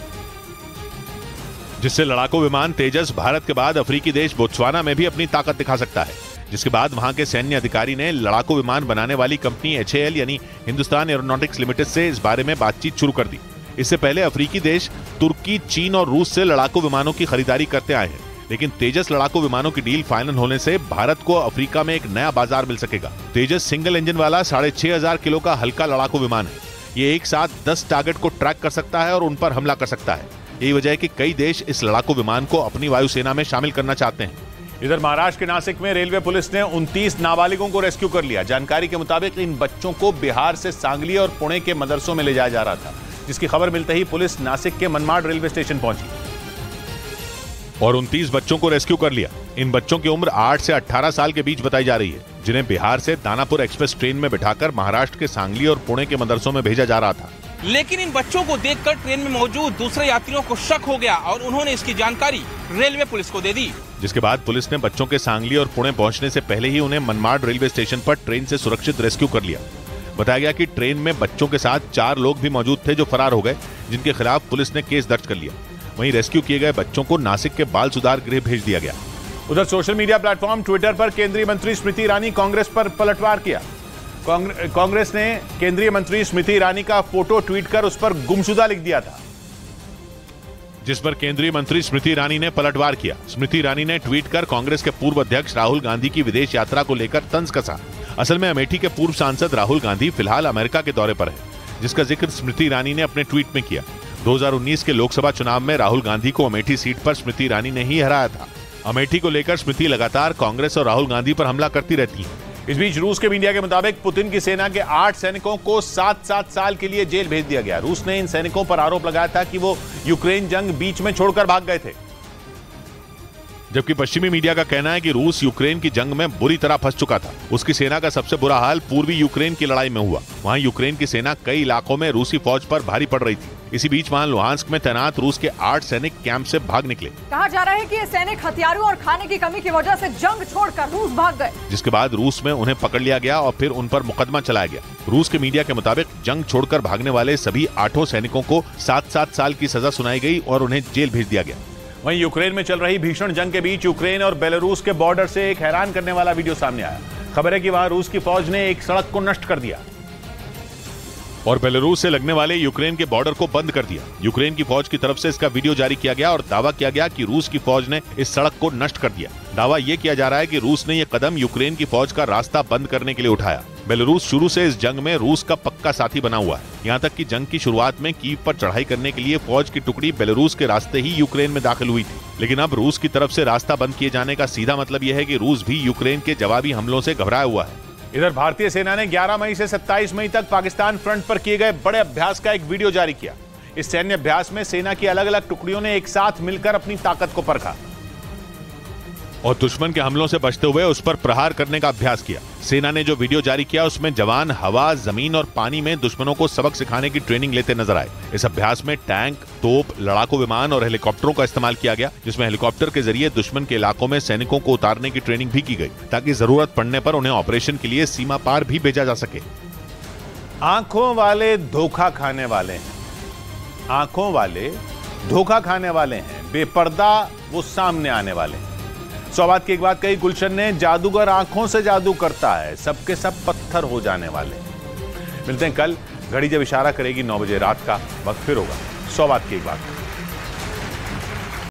जिससे लड़ाकू विमान तेजस भारत के बाद अफ्रीकी देश बोत्सवाना में भी अपनी ताकत दिखा सकता है। जिसके बाद वहां के सैन्य अधिकारी ने लड़ाकू विमान बनाने वाली कंपनी HAL यानी हिंदुस्तान एरोनॉटिक्स लिमिटेड से इस बारे में बातचीत शुरू कर दी। इससे पहले अफ्रीकी देश तुर्की, चीन और रूस से लड़ाकू विमानों की खरीदारी करते आए हैं, लेकिन तेजस लड़ाकू विमानों की डील फाइनल होने से भारत को अफ्रीका में एक नया बाजार मिल सकेगा। तेजस सिंगल इंजन वाला 6500 किलो का हल्का लड़ाकू विमान है। ये एक साथ 10 टारगेट को ट्रैक कर सकता है और उन पर हमला कर सकता है। यही वजह है कि कई देश इस लड़ाकू विमान को अपनी वायुसेना में शामिल करना चाहते हैं। इधर महाराष्ट्र के नासिक में रेलवे पुलिस ने 29 नाबालिगों को रेस्क्यू कर लिया। जानकारी के मुताबिक इन बच्चों को बिहार से सांगली और पुणे के मदरसों में ले जाया जा रहा था, जिसकी खबर मिलते ही पुलिस नासिक के मनमाड रेलवे स्टेशन पहुंची और 29 बच्चों को रेस्क्यू कर लिया। इन बच्चों की उम्र 8 से 18 साल के बीच बताई जा रही है, जिन्हें बिहार से दानापुर एक्सप्रेस ट्रेन में बिठाकर महाराष्ट्र के सांगली और पुणे के मदरसों में भेजा जा रहा था। लेकिन इन बच्चों को देखकर ट्रेन में मौजूद दूसरे यात्रियों को शक हो गया और उन्होंने इसकी जानकारी रेलवे पुलिस को दे दी, जिसके बाद पुलिस ने बच्चों के सांगली और पुणे पहुंचने से पहले ही उन्हें मनमाड रेलवे स्टेशन पर ट्रेन से सुरक्षित रेस्क्यू कर लिया। बताया गया कि ट्रेन में बच्चों के साथ 4 लोग भी मौजूद थे जो फरार हो गए, जिनके खिलाफ पुलिस ने केस दर्ज कर लिया। वहीं रेस्क्यू किए गए बच्चों को नासिक के बाल सुधार गृह भेज दिया गया। उधर सोशल मीडिया प्लेटफॉर्म ट्विटर पर केंद्रीय मंत्री स्मृति ईरानी कांग्रेस पर पलटवार किया। कांग्रेस ने केंद्रीय मंत्री स्मृति ईरानी का फोटो ट्वीट कर उस पर गुमशुदा लिख दिया था, जिस पर केंद्रीय मंत्री स्मृति ईरानी ने पलटवार किया। स्मृति ईरानी ने ट्वीट कर कांग्रेस के पूर्व अध्यक्ष राहुल गांधी की विदेश यात्रा को लेकर तंज कसा। असल में अमेठी के पूर्व सांसद राहुल गांधी फिलहाल अमेरिका के दौरे पर है, जिसका जिक्र स्मृति ईरानी ने अपने ट्वीट में किया। 2019 के लोकसभा चुनाव में राहुल गांधी को अमेठी सीट पर स्मृति ईरानी ने ही हराया था। अमेठी को लेकर स्मृति लगातार कांग्रेस और राहुल गांधी पर हमला करती रहती है। इस बीच रूस के मीडिया के मुताबिक पुतिन की सेना के 8 सैनिकों को 7-7 साल के लिए जेल भेज दिया गया। रूस ने इन सैनिकों पर आरोप लगाया था कि वो यूक्रेन जंग बीच में छोड़कर भाग गए थे, जबकि पश्चिमी मीडिया का कहना है कि रूस यूक्रेन की जंग में बुरी तरह फंस चुका था। उसकी सेना का सबसे बुरा हाल पूर्वी यूक्रेन की लड़ाई में हुआ। वहां यूक्रेन की सेना कई इलाकों में रूसी फौज पर भारी पड़ रही थी। इसी बीच वहां लुहांस्क में तैनात रूस के 8 सैनिक कैंप से भाग निकले। कहा जा रहा है कि ये सैनिक हथियारों और खाने की कमी की वजह से जंग छोड़कर रूस भाग गए, जिसके बाद रूस में उन्हें पकड़ लिया गया और फिर उन पर मुकदमा चलाया गया। रूस के मीडिया के मुताबिक जंग छोड़कर भागने वाले सभी 8 सैनिकों को 7-7 साल की सजा सुनाई गई और उन्हें जेल भेज दिया गया। वहीं यूक्रेन में चल रही भीषण जंग के बीच यूक्रेन और बेलारूस के बॉर्डर से एक हैरान करने वाला वीडियो सामने आया। खबर है कि वहां रूस की फौज ने एक सड़क को नष्ट कर दिया और बेलारूस से लगने वाले यूक्रेन के बॉर्डर को बंद कर दिया। यूक्रेन की फौज की तरफ से इसका वीडियो जारी किया गया और दावा किया गया कि रूस की फौज ने इस सड़क को नष्ट कर दिया। दावा यह किया जा रहा है कि रूस ने यह कदम यूक्रेन की फौज का रास्ता बंद करने के लिए उठाया। बेलारूस शुरू से इस जंग में रूस का पक्का साथी बना हुआ है। यहाँ तक कि जंग की शुरुआत में कीव पर चढ़ाई करने के लिए फौज की टुकड़ी बेलारूस के रास्ते ही यूक्रेन में दाखिल हुई थी, लेकिन अब रूस की तरफ से रास्ता बंद किए जाने का सीधा मतलब यह है कि रूस भी यूक्रेन के जवाबी हमलों से घबराया हुआ है। इधर भारतीय सेना ने 11 मई से 27 मई तक पाकिस्तान फ्रंट पर किए गए बड़े अभ्यास का एक वीडियो जारी किया। इस सैन्य अभ्यास में सेना की अलग अलग टुकड़ियों ने एक साथ मिलकर अपनी ताकत को परखा और दुश्मन के हमलों से बचते हुए उस पर प्रहार करने का अभ्यास किया। सेना ने जो वीडियो जारी किया उसमें जवान हवा, जमीन और पानी में दुश्मनों को सबक सिखाने की ट्रेनिंग लेते नजर आए। इस अभ्यास में टैंक, तोप, लड़ाकू विमान और हेलीकॉप्टरों का इस्तेमाल किया गया, जिसमें हेलीकॉप्टर के जरिए दुश्मन के इलाकों में सैनिकों को उतारने की ट्रेनिंग भी की गई, ताकि जरूरत पड़ने पर उन्हें ऑपरेशन के लिए सीमा पार भी भेजा जा सके। आंखों वाले धोखा खाने वाले हैं, आंखों वाले धोखा खाने वाले हैं, बेपर्दा वो सामने आने वाले हैं। सौबात की एक बात कही गुलशन ने, जादूगर आंखों से जादू करता है, सबके सब पत्थर हो जाने वाले। मिलते हैं कल, घड़ी जब इशारा करेगी 9 बजे रात का, वक्त फिर होगा सौबात की एक बात।